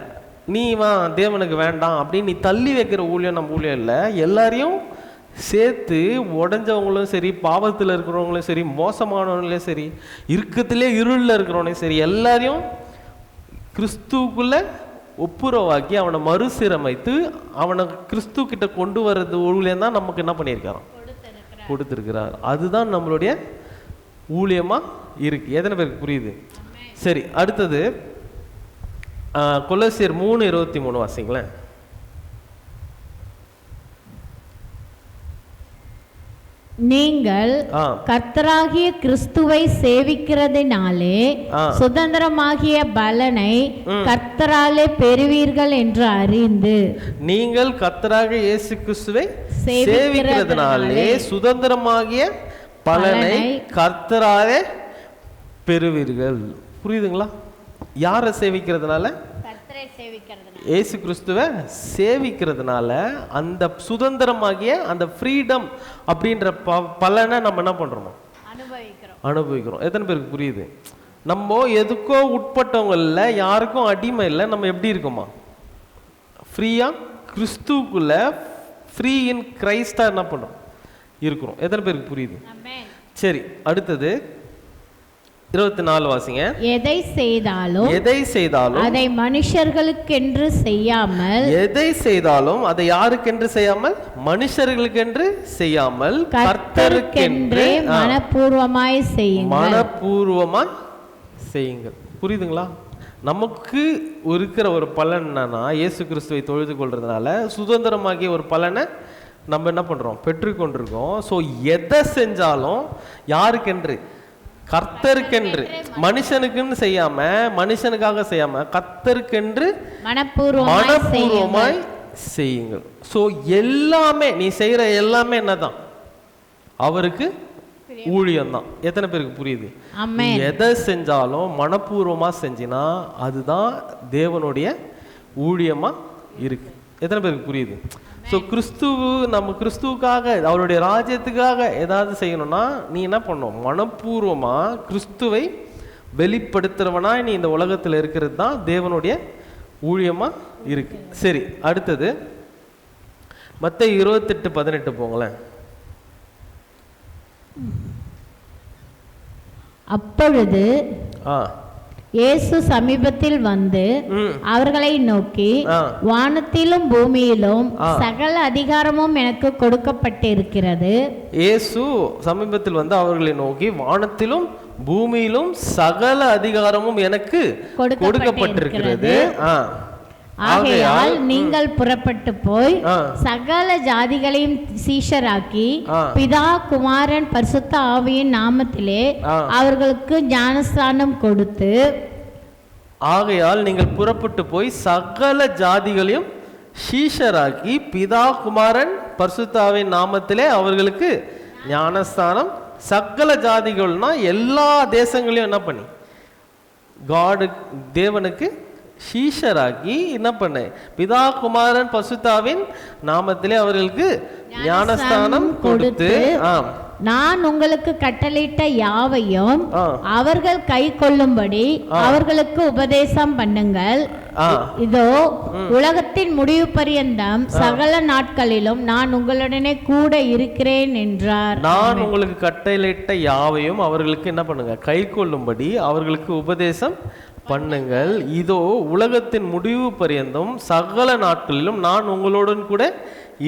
A: நீ வா தேவனுக்கு வேண்டாம் அப்படின்னு நீ தள்ளி வைக்கிற ஊழியம் நம்ம ஊழியம் இல்லை. எல்லாரையும் சேர்த்து, உடஞ்சவங்களும் சரி, பாவத்தில் இருக்கிறவங்களும் சரி, மோசமானவங்களையும் சரி, இருக்கத்திலே இருளில் இருக்கிறவனையும் சரி, எல்லாரையும் கிறிஸ்துவுக்குள்ள ஒப்புரவாக்கி அவனை மறுசீரமைத்து அவனை கிறிஸ்து கிட்ட கொண்டு வர்றது ஊழியம் தான் நமக்கு என்ன பண்ணியிருக்காரோ கொடுத்துருக்கிறார். அதுதான் நம்மளுடைய ஊழியமா இருக்கு. எத்தனை பேருக்கு புரியுது? சரி, அடுத்தது கொலோசியர் 3:23 வாசிங்களேன்.
B: நீங்கள் கர்த்தராகிய கிறிஸ்துவை சேவிக்கிறதினாலே சுதந்திரமாகிய பலனை கர்த்தராலே பெறுவீர்கள் என்று அறிந்து.
A: நீங்கள் கர்த்தராகிய இயேசு கிறிஸ்துவை சேவிக்கிறதினாலே சுதந்திரமாகிய பலனை கர்த்தராலே பெறுவீர்கள். புரியுதுங்களா? யாரை சேவிக்கிறதுனால? இயேசு கிறிஸ்துவை சேவிக்கிறதுனால அந்த சுதந்திரமாகிய அந்த ஃப்ரீடம் அப்படின்ற பலனை நம்ம என்ன பண்றோம்? அனுபவிக்கிறோம். எத்தனை பேருக்கு புரியுது? நம்ம எதுக்கோ உட்பட்டவங்க இல்லை, யாருக்கும் அடிமை இல்லை. நம்ம எப்படி இருக்கோமா? ஃப்ரீயா கிறிஸ்துக்குள்ள, ஃப்ரீ இன் கிரைஸ்டா என்ன பண்றோம்? இருக்கிறோம். எத்தனை பேருக்கு புரியுது? சரி, அடுத்தது 24 வாசிங்க.
B: எதை செய்தாலும் அதை மனுஷர்களுக்கென்று செய்யாமல்,
A: எதை செய்தாலும் அதை யாருக்கென்று செய்யாமல்? மனுஷர்களுக்கென்று செய்யாமல் கர்த்தருக்கென்று
B: மனப்பூர்வமாய் செய்யுங்கள்.
A: மனப்பூர்வமாய் செய்யுங்கள். புரியுதுங்களா? நமக்கு இருக்கிற ஒரு பலன் என்னன்னா, இயேசு கிறிஸ்துவை தொழுது கொள்றதுனால சுதந்திரமாகிய ஒரு பலனை நம்ம என்ன பண்றோம்? பெற்றுக்கொண்டிருக்கோம். ஸோ எதை செஞ்சாலும் யாருக்கென்று? கர்த்தருக்கென்று. மனுஷனுக்குன்னு செய்யாம, மனுஷனுக்காக செய்யாம கர்த்தருக்கென்று மனப்பூர்வமாய் செய்யுங்கள். ஸோ எல்லாமே நீ செய்கிற எல்லாமே என்னதான்? அவருக்கு ஊழியம்தான். எத்தனை பேருக்கு புரியுது? நீ எதை செஞ்சாலும் மனப்பூர்வமாக செஞ்சினா அதுதான் தேவனுடைய ஊழியமாக இருக்கு. எத்தனை பேருக்கு புரியுது? ஸோ நம்ம கிறிஸ்துவுக்காக அவருடைய ராஜ்யத்துக்காக ஏதாவது செய்யணும்னா நீ என்ன பண்ணணும்? மனப்பூர்வமாக கிறிஸ்துவை வெளிப்படுத்துறவனா நீ இந்த உலகத்தில் இருக்கிறது தான் தேவனுடைய ஊழியமாக இருக்கு. சரி, அடுத்தது மத்தேயு 28:18 போங்களேன்.
B: அப்பொழுது இயேசு சமீபத்தில் வந்து அவர்களை நோக்கி, வானத்திலும் பூமியிலும் சகல அதிகாரமும் எனக்கு கொடுக்கப்பட்டிருக்கிறது. இயேசு
A: சமீபத்தில் வந்து அவர்களை நோக்கி, வானத்திலும் பூமியிலும் சகல அதிகாரமும் எனக்கு கொடுக்கப்பட்டிருக்கிறது.
B: ஆகையால் நீங்கள் புறப்பட்டு போய் சகல ஜாதிகளையும் சீஷராக்கி பிதா குமாரன் பரிசுத்த ஆவியின் நாமத்திலே அவர்களுக்கு ஞானஸ்நானம் கொடுத்து.
A: ஆகையால் நீங்கள் புறப்பட்டு போய் சகல ஜாதிகளையும் சீஷராக்கி பிதா குமாரன் பரிசுத்த ஆவியின் நாமத்திலே அவர்களுக்கு ஞானஸ்நானம். சகல ஜாதிகள்னா எல்லா தேசங்களையும் என்ன பண்ணி தேவனுக்கு சீஷராக்கி என்ன பண்ண பிதா குமாரன் பரிசுத்தாவின் நாமத்திலே அவர்களுக்கு ஞானஸ்தானம் கொடுத்து,
B: நான் உங்களுக்கு கட்டளையிட்ட யாவையும் அவர்கள் கை கொள்ளும்படி அவர்களுக்கு உபதேசம் பண்ணுங்கள். இதோ உலகத்தின் முடிவு பரியந்தம் சகல நாட்களிலும் நான் உங்களுடனே கூட இருக்கிறேன் என்றார்.
A: நான் உங்களுக்கு கட்டளையிட்ட யாவையும் அவர்களுக்கு என்ன பண்ணுங்க? கை கொள்ளும்படி அவர்களுக்கு உபதேசம் பண்ணுங்கள். இதோ உலகத்தின் முடிவு பரியந்தம் சகல நாட்களிலும் நான் உங்களுடன் கூட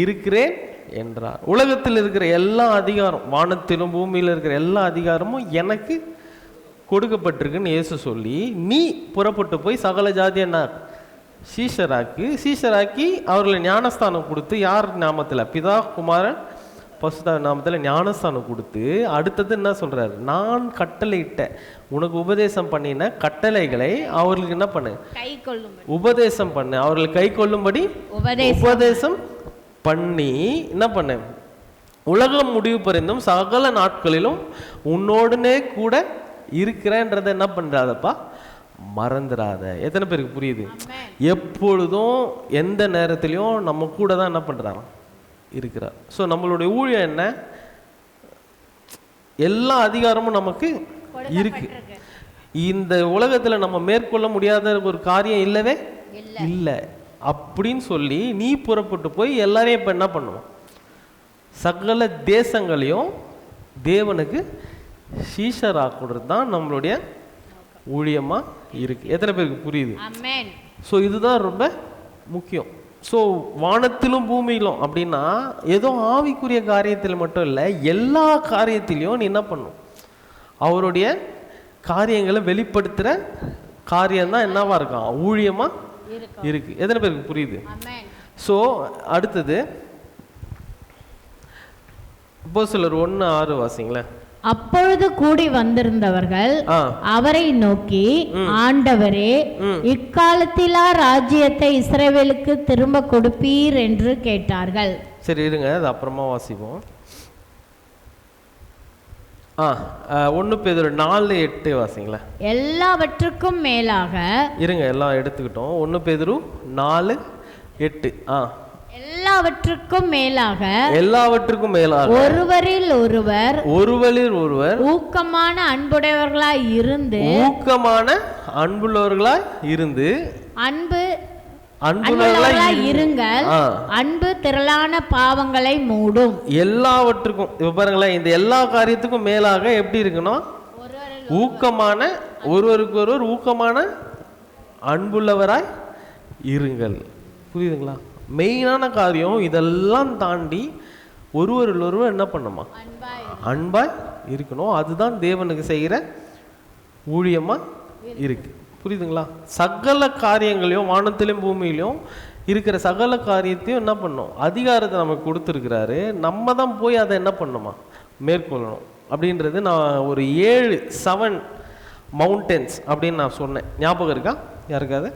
A: இருக்கிறேன் என்றார். உலகத்தில் இருக்கிற எல்லா அதிகாரம், வானத்திலும் பூமியில் இருக்கிற எல்லா அதிகாரமும் எனக்கு கொடுக்கப்பட்டிருக்குன்னு இயேசு சொல்லி, நீ புறப்பட்டு போய் சகல ஜாதி என்ன சீஷராக்கி அவர்களை ஞானஸ்தானம் கொடுத்து, யார் நாமத்தில்? பிதா குமாரன் பரிசுத்த நாமத்தில் ஞானஸ்தானம் கொடுத்து, அடுத்தது என்ன சொல்றாரு? நான் கட்டளையிட்ட உனக்கு உபதேசம் பண்ணின கட்டளைகளை அவர்களுக்கு என்ன பண்ணு? உபதேசம் பண்ணு. அவர்கள் கை கொள்ளும்படி உபதேசம் பண்ணி என்ன பண்ண? உலகம் முடிவு பரிந்தும் சகல நாட்களிலும் உன்னோடனே கூட இருக்கிறேன்றதை என்ன பண்றாதப்பா? மறந்துடாத. எத்தனை பேருக்கு புரியுது? எப்பொழுதும் எந்த நேரத்திலையும் நம்ம கூட தான் என்ன பண்றாங்க? இருக்கிறார். ஸோ நம்மளுடைய ஊழியம் என்ன? எல்லா அதிகாரமும் நமக்கு இருக்கு. இந்த உலகத்தில் நம்ம மேற்கொள்ள முடியாத ஒரு காரியம் இல்லவே இல்லை அப்படின்னு சொல்லி நீ புறப்பட்டு போய் எல்லாரையும் இப்போ என்ன பண்ணுவோம்? சகல தேசங்களையும் தேவனுக்கு சீஷராக்குறது தான் நம்மளுடைய ஊழியமாக இருக்கு. எத்தனை பேருக்கு புரியுது? ஸோ இதுதான் ரொம்ப முக்கியம். ஸோ வானத்திலும் பூமியிலும் அப்படின்னா ஏதோ ஆவிக்குரிய காரியத்தில் மட்டும் இல்லை, எல்லா காரியத்திலையும் நீ என்ன பண்ணும்? அவருடைய காரியங்களை வெளிப்படுத்துகிற காரியம்தான் என்னவா இருக்கான்? ஊழியமாக இருக்கு. எத்தனை பேருக்கு புரியுது? ஸோ அடுத்தது அப்போஸ்தலர் 1:6 வாசிங்களேன்.
B: அப்பொழுது கூடி வந்திருந்தவர்கள் அவரை நோக்கி, ஆண்டவரே, இக்காலத்திலா ராஜ்யத்தை இஸ்ரவேலுக்கு திரும்ப கொடுப்பீர் என்று கேட்டார்கள்.
A: சரி இருங்க, அது அப்புறமா வாசிப்போம். 1 பேதுரு 4:8 வாசிங்களேன்.
B: எல்லாவற்றுக்கும் மேலாக
A: இருங்க, எல்லாம் எடுத்துக்கிட்டோம். 1 பேதுரு 4:8.
B: எல்லாவற்றுக்கும் மேலாக ஒருவரில் ஒருவர் ஊக்கமான அன்புடையவர்களாய் இருந்து அன்புள்ளவர்களாய் இருங்கள். அன்பு திரளான பாவங்களை மூடும்.
A: எல்லாவற்றுக்கும் இப்ப பாருங்களேன், இந்த எல்லா காரியத்துக்கும் மேலாக எப்படி இருக்கணும்? ஊக்கமான, ஒருவருக்கு ஒருவர் ஊக்கமான அன்புள்ளவராய் இருங்கள். புரியுதுங்களா? மெயினான காரியம் இதெல்லாம் தாண்டி ஒருவரில் ஒருவர் என்ன பண்ணுமா? அன்பாய் இருக்கணும். அதுதான் தேவனுக்கு செய்கிற ஊழியமா இருக்கு. புரியுதுங்களா? சகல காரியங்களையும் வானத்திலும் பூமியிலும் இருக்கிற சகல காரியத்தையும் என்ன பண்ணணும்? அதிகாரத்தை நமக்கு கொடுத்துருக்கிறாரு. நம்ம தான் போய் அதை என்ன பண்ணணுமா? மேற்கொள்ளணும். அப்படின்றது நான் ஒரு 7 மவுண்டன்ஸ் அப்படின்னு நான் சொன்னேன். ஞாபகம் இருக்கா யாருக்காவது?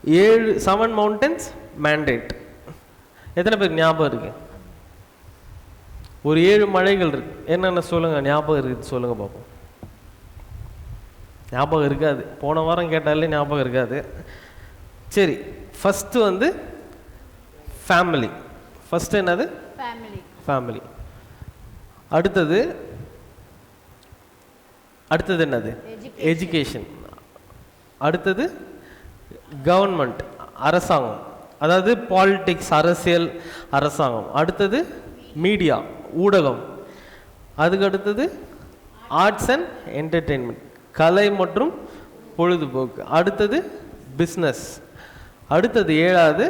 A: 7 மவுண்டன்ஸ் மேண்டேட். எத்தனை பேர் ஞாபகம் இருக்கு? ஒரு 7 மலைகள் இருக்கு. என்னென்ன சொல்லுங்க, ஞாபகம் இருக்குது சொல்லுங்க பார்ப்போம். ஞாபகம் இருக்காது, போன வாரம் கேட்டாலே ஞாபகம் இருக்காது. சரி, ஃபஸ்ட்டு வந்து ஃபேமிலி. ஃபஸ்ட்டு என்னது? ஃபேமிலி. அடுத்தது என்னது? எஜுகேஷன். அடுத்தது கவர்மெண்ட், அரசாங்கம், அதாவது பாலிடிக்ஸ், அரசியல், அரசாங்கம். அடுத்தது மீடியா, ஊடகம். அதுக்கு அடுத்தது ஆர்ட்ஸ் அண்ட் என்டர்டெயின்மெண்ட், கலை மற்றும் பொழுதுபோக்கு. அடுத்தது பிஸ்னஸ். அடுத்தது 7வது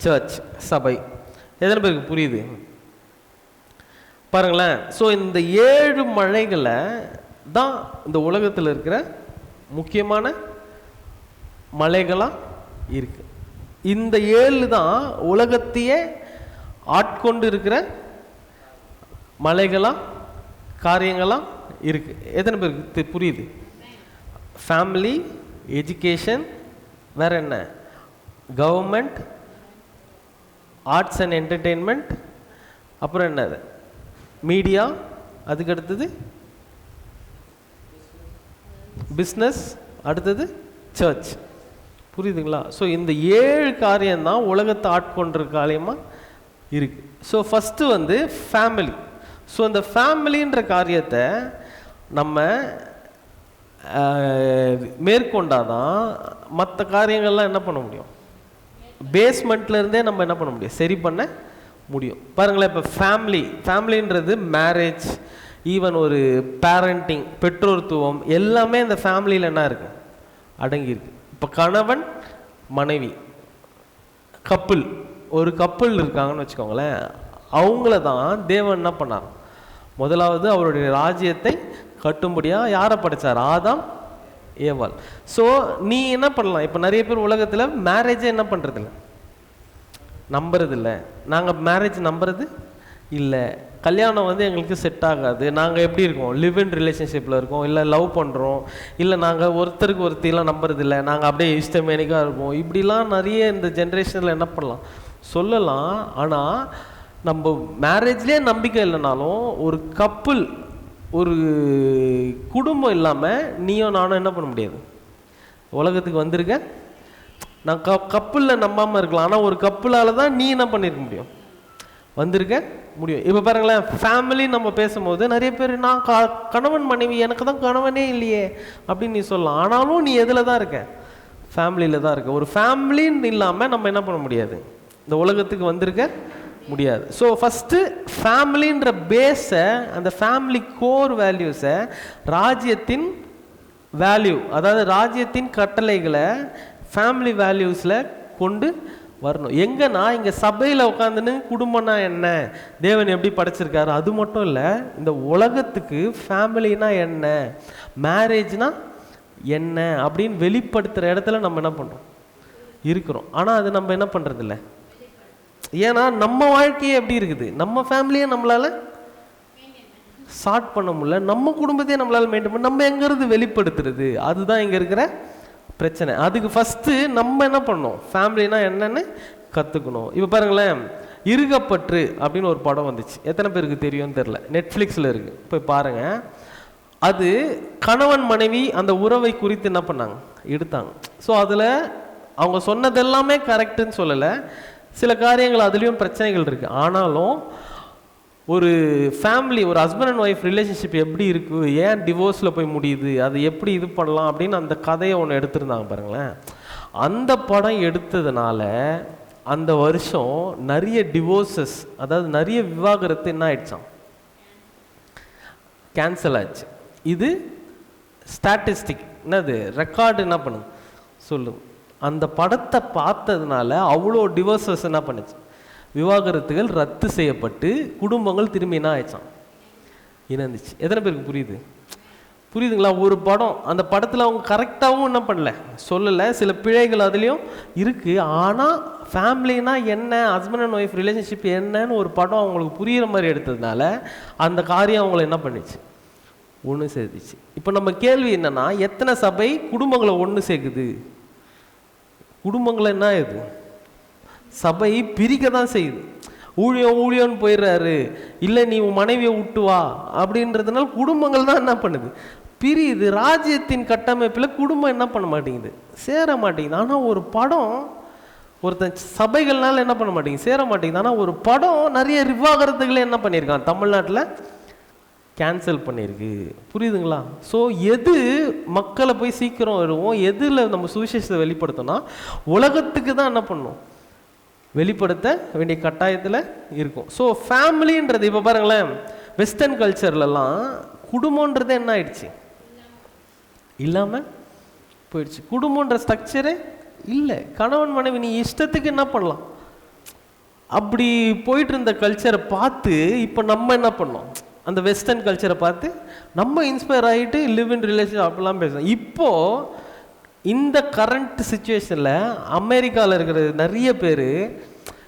A: சர்ச், சபை. எத்தனை பேருக்கு புரியுது பாருங்களேன். ஸோ இந்த 7 மலைகளை தான் இந்த உலகத்தில் இருக்கிற முக்கியமான மலைகளாக இருக்கு. இந்த 7 தான் உலகத்தையே ஆட்கொண்டு இருக்கிற மலைகளாக, காரியங்களாக இருக்கு. எத்தனை பேருக்கு புரியுது? ஃபேமிலி, எஜுகேஷன், வேற என்ன? கவர்மெண்ட், ஆர்ட்ஸ் அண்ட் என்டர்டெயின்மெண்ட், அப்புறம் என்னது? மீடியா. அதுக்கு அடுத்தது பிஸ்னஸ். அடுத்தது சர்ச். புரியுதுங்களா? ஸோ இந்த 7 காரியம்தான் உலகத்தை ஆட்கொண்ட காரியமாக இருக்கு. ஸோ ஃபஸ்ட்டு வந்து ஃபேமிலி. ஸோ இந்த ஃபேமிலின்ற காரியத்தை நம்ம மேற்கொண்டாதான் மற்ற காரியங்கள்லாம் என்ன பண்ண முடியும்? பேஸ்மெண்ட்லேருந்தே நம்ம என்ன பண்ண முடியும்? சரி பண்ண முடியும். பாருங்களேன், இப்போ ஃபேமிலின்றது மேரேஜ், ஈவன் ஒரு பேரண்டிங், பெற்றோர்த்துவம், எல்லாமே இந்த ஃபேமிலியில் என்ன இருக்கு? அடங்கியிருக்கு. இப்போ கணவன் மனைவி, கப்புள், ஒரு கப்புள் இருக்காங்கன்னு வச்சுக்கோங்களேன். அவங்கள தான் தேவன் என்ன பண்ணார்? முதலாவது அவருடைய ராஜ்யத்தை கட்டும்படியாக யாரை படைச்சார்? ஆதாம், ஏவாள். ஸோ நீ என்ன பண்ணலாம்? இப்போ நிறைய பேர் உலகத்தில் மேரேஜை என்ன பண்ணுறதில்ல, நம்புறதில்ல. நாங்கள் மேரேஜ் நம்புறது இல்லை, கல்யாணம் வந்து எங்களுக்கு செட் ஆகாது, நாங்கள் எப்படி இருக்கோம்? லிவ் இன் ரிலேஷன்ஷிப்பில் இருக்கோம், இல்லை லவ் பண்ணுறோம், இல்லை நாங்கள் ஒருத்தருக்கு ஒருத்திலாம் நம்புறதில்லை, நாங்கள் அப்படியே இஷ்டமேனிக்காக இருப்போம். இப்படிலாம் நிறைய இந்த ஜென்ரேஷனில் என்ன பண்ணலாம் சொல்லலாம். ஆனால் நம்ம மேரேஜ்லேயே நம்பிக்கை இல்லைனாலும் ஒரு கப்புள், ஒரு குடும்பம் இல்லாமல் நீயும் நானும் என்ன பண்ண முடியாது. உலகத்துக்கு வந்திருக்க நான் கப்புளில் நம்பாமல் இருக்கலாம், ஆனால் ஒரு கப்புளால் தான் நீ என்ன பண்ணியிருக்க முடியும்? வந்திருக்க முடியும். இப்போ பாருங்களேன், ஃபேமிலி நம்ம பேசும்போது நிறைய பேர் நான் கணவன் மனைவி, எனக்கு தான் கணவனே இல்லையே அப்படின்னு நீ சொல்லலாம். ஆனாலும் நீ எதில் தான் இருக்க? ஃபேமிலியில் தான் இருக்க. ஒரு ஃபேமிலின்னு இல்லாமல் நம்ம என்ன பண்ண முடியாது, இந்த உலகத்துக்கு வந்திருக்க முடியாது. ஸோ ஃபஸ்ட்டு ஃபேமிலின்ற பேஸை, அந்த ஃபேமிலி கோர் வேல்யூஸை, ராஜ்யத்தின் வேல்யூ, அதாவது ராஜ்யத்தின் கட்டளைகளை ஃபேமிலி வேல்யூஸில் கொண்டு வரணும். எங்கன்னா இங்கே சபையில் உட்காந்துன்னு குடும்பம்னா என்ன, தேவன் எப்படி படைச்சிருக்காரு, அது மட்டும் இல்லை, இந்த உலகத்துக்கு ஃபேமிலினா என்ன, மேரேஜ்னா என்ன அப்படின்னு வெளிப்படுத்துகிற இடத்துல நம்ம என்ன பண்ணுறோம்? இருக்கிறோம். ஆனால் அது நம்ம என்ன பண்ணுறதில்ல. ஏன்னா நம்ம வாழ்க்கையே எப்படி இருக்குது, நம்ம ஃபேமிலியை நம்மளால் ஸ்டார்ட் பண்ண முடியல, நம்ம குடும்பத்தையே நம்மளால் மெயின்டைன் பண்ண, நம்ம எங்கிறது வெளிப்படுத்துறது, அதுதான் இங்கே இருக்கிற பிரச்சனை. அதுக்கு ஃபஸ்ட்டு நம்ம என்ன பண்ணணும்? ஃபேமிலினா என்னன்னு கற்றுக்கணும். இப்போ பாருங்களேன், இருகப்பற்று அப்படின்னு ஒரு படம் வந்துச்சு, எத்தனை பேருக்கு தெரியும்னு தெரில, நெட்ஃப்ளிக்ஸில் இருக்குது, போய் பாருங்கள். அது கணவன் மனைவி அந்த உறவை குறித்து என்ன பண்ணாங்க, எடுத்தாங்க. ஸோ அதில் அவங்க சொன்னதெல்லாமே கரெக்டுன்னு சொல்லலை, சில காரியங்கள் அதுலேயும் பிரச்சனைகள் இருக்குது. ஆனாலும் ஒரு ஃபேமிலி, ஒரு ஹஸ்பண்ட் அண்ட் ஒய்ஃப் ரிலேஷன்ஷிப் எப்படி இருக்குது, ஏன் டிவோர்ஸில் போய் முடியுது, அது எப்படி இது பண்ணலாம் அப்படின்னு அந்த கதையை ஒன்று எடுத்திருந்தாங்க பாருங்களேன். அந்த படம் எடுத்ததுனால அந்த வருஷம் நிறைய டிவோர்ஸஸ், அதாவது நிறைய விவாகரத்து என்ன ஆயிடுச்சான், கேன்சல் ஆச்சு. இது ஸ்டாட்டிஸ்டிக், என்னது ரெக்கார்டு என்ன பண்ணுது சொல்லுங்க. அந்த படத்தை பார்த்ததுனால அவ்வளோ டிவோர்ஸஸ் என்ன பண்ணுச்சு, விவாகரத்துகள் ரத்து செய்யப்பட்டு குடும்பங்கள் திரும்பி என்ன ஆயிடுச்சான், இணைந்துச்சு. எத்தனை பேருக்கு புரியுதுங்களா? ஒரு படம், அந்த படத்தில் அவங்க கரெக்டாகவும் என்ன பண்ணல சொல்லலை, சில பிழைகள் அதுலேயும் இருக்குது. ஆனால் ஃபேமிலினா என்ன, ஹஸ்பண்ட் அண்ட் ஒய்ஃப் ரிலேஷன்ஷிப் என்னன்னு ஒரு படம் அவங்களுக்கு புரிகிற மாதிரி எடுத்ததுனால அந்த காரியம் அவங்கள என்ன பண்ணிச்சு, ஒன்று சேர்த்துச்சு. இப்போ நம்ம கேள்வி என்னென்னா, எத்தனை சபை குடும்பங்களை ஒன்று சேர்க்குது? குடும்பங்களை என்ன ஆகுது, சபை பிரிக்க தான் செய்யுது. ஊழியம்னு போயிடுறாரு, இல்லை நீ உன் மனைவியை விட்டு வா அப்படின்றதுனால குடும்பங்கள் தான் என்ன பண்ணுது, பிரியுது. ராஜ்யத்தின் கட்டமைப்பில் குடும்பம் என்ன பண்ண மாட்டேங்குது, சேர மாட்டேங்குது. ஆனால் ஒரு படம் ஒருத்தன் சபைகள்னால என்ன பண்ண மாட்டேங்குது, சேர மாட்டேங்குது. ஆனால் ஒரு படம் நிறைய விவாகரத்துகளை என்ன பண்ணியிருக்கான் தமிழ்நாட்டில் கேன்சல் பண்ணியிருக்கு. புரியுதுங்களா? ஸோ எது மக்களை போய் சீக்கிரம் வருவோம், எதில் நம்ம சுவிசேஷத்தை வெளிப்படுத்தோம்னா உலகத்துக்கு தான் என்ன பண்ணும், வெளிப்படுத்த வேண்டிய கட்டாயத்தில் இருக்கும். ஸோ ஃபேமிலின்றது இப்போ பாருங்களேன், வெஸ்டர்ன் கல்ச்சர்லலாம் குடும்பன்றது என்ன ஆயிடுச்சு, இல்லாமல் போயிடுச்சு. குடும்பன்ற ஸ்ட்ரக்சரே இல்லை. கணவன் மனைவி நீ இஷ்டத்துக்கு என்ன பண்ணலாம், அப்படி போயிட்டு இருந்த கல்ச்சரை பார்த்து இப்போ நம்ம என்ன பண்ணோம், அந்த வெஸ்டர்ன் கல்ச்சரை பார்த்து நம்ம இன்ஸ்பயர் ஆகிட்டு லிவ் இன் ரிலேஷன் அப்படிலாம் பேசுகிறோம். இப்போது இந்த கரண்ட் சுச்சுவேஷனில் அமெரிக்காவில் இருக்கிற நிறைய பேர்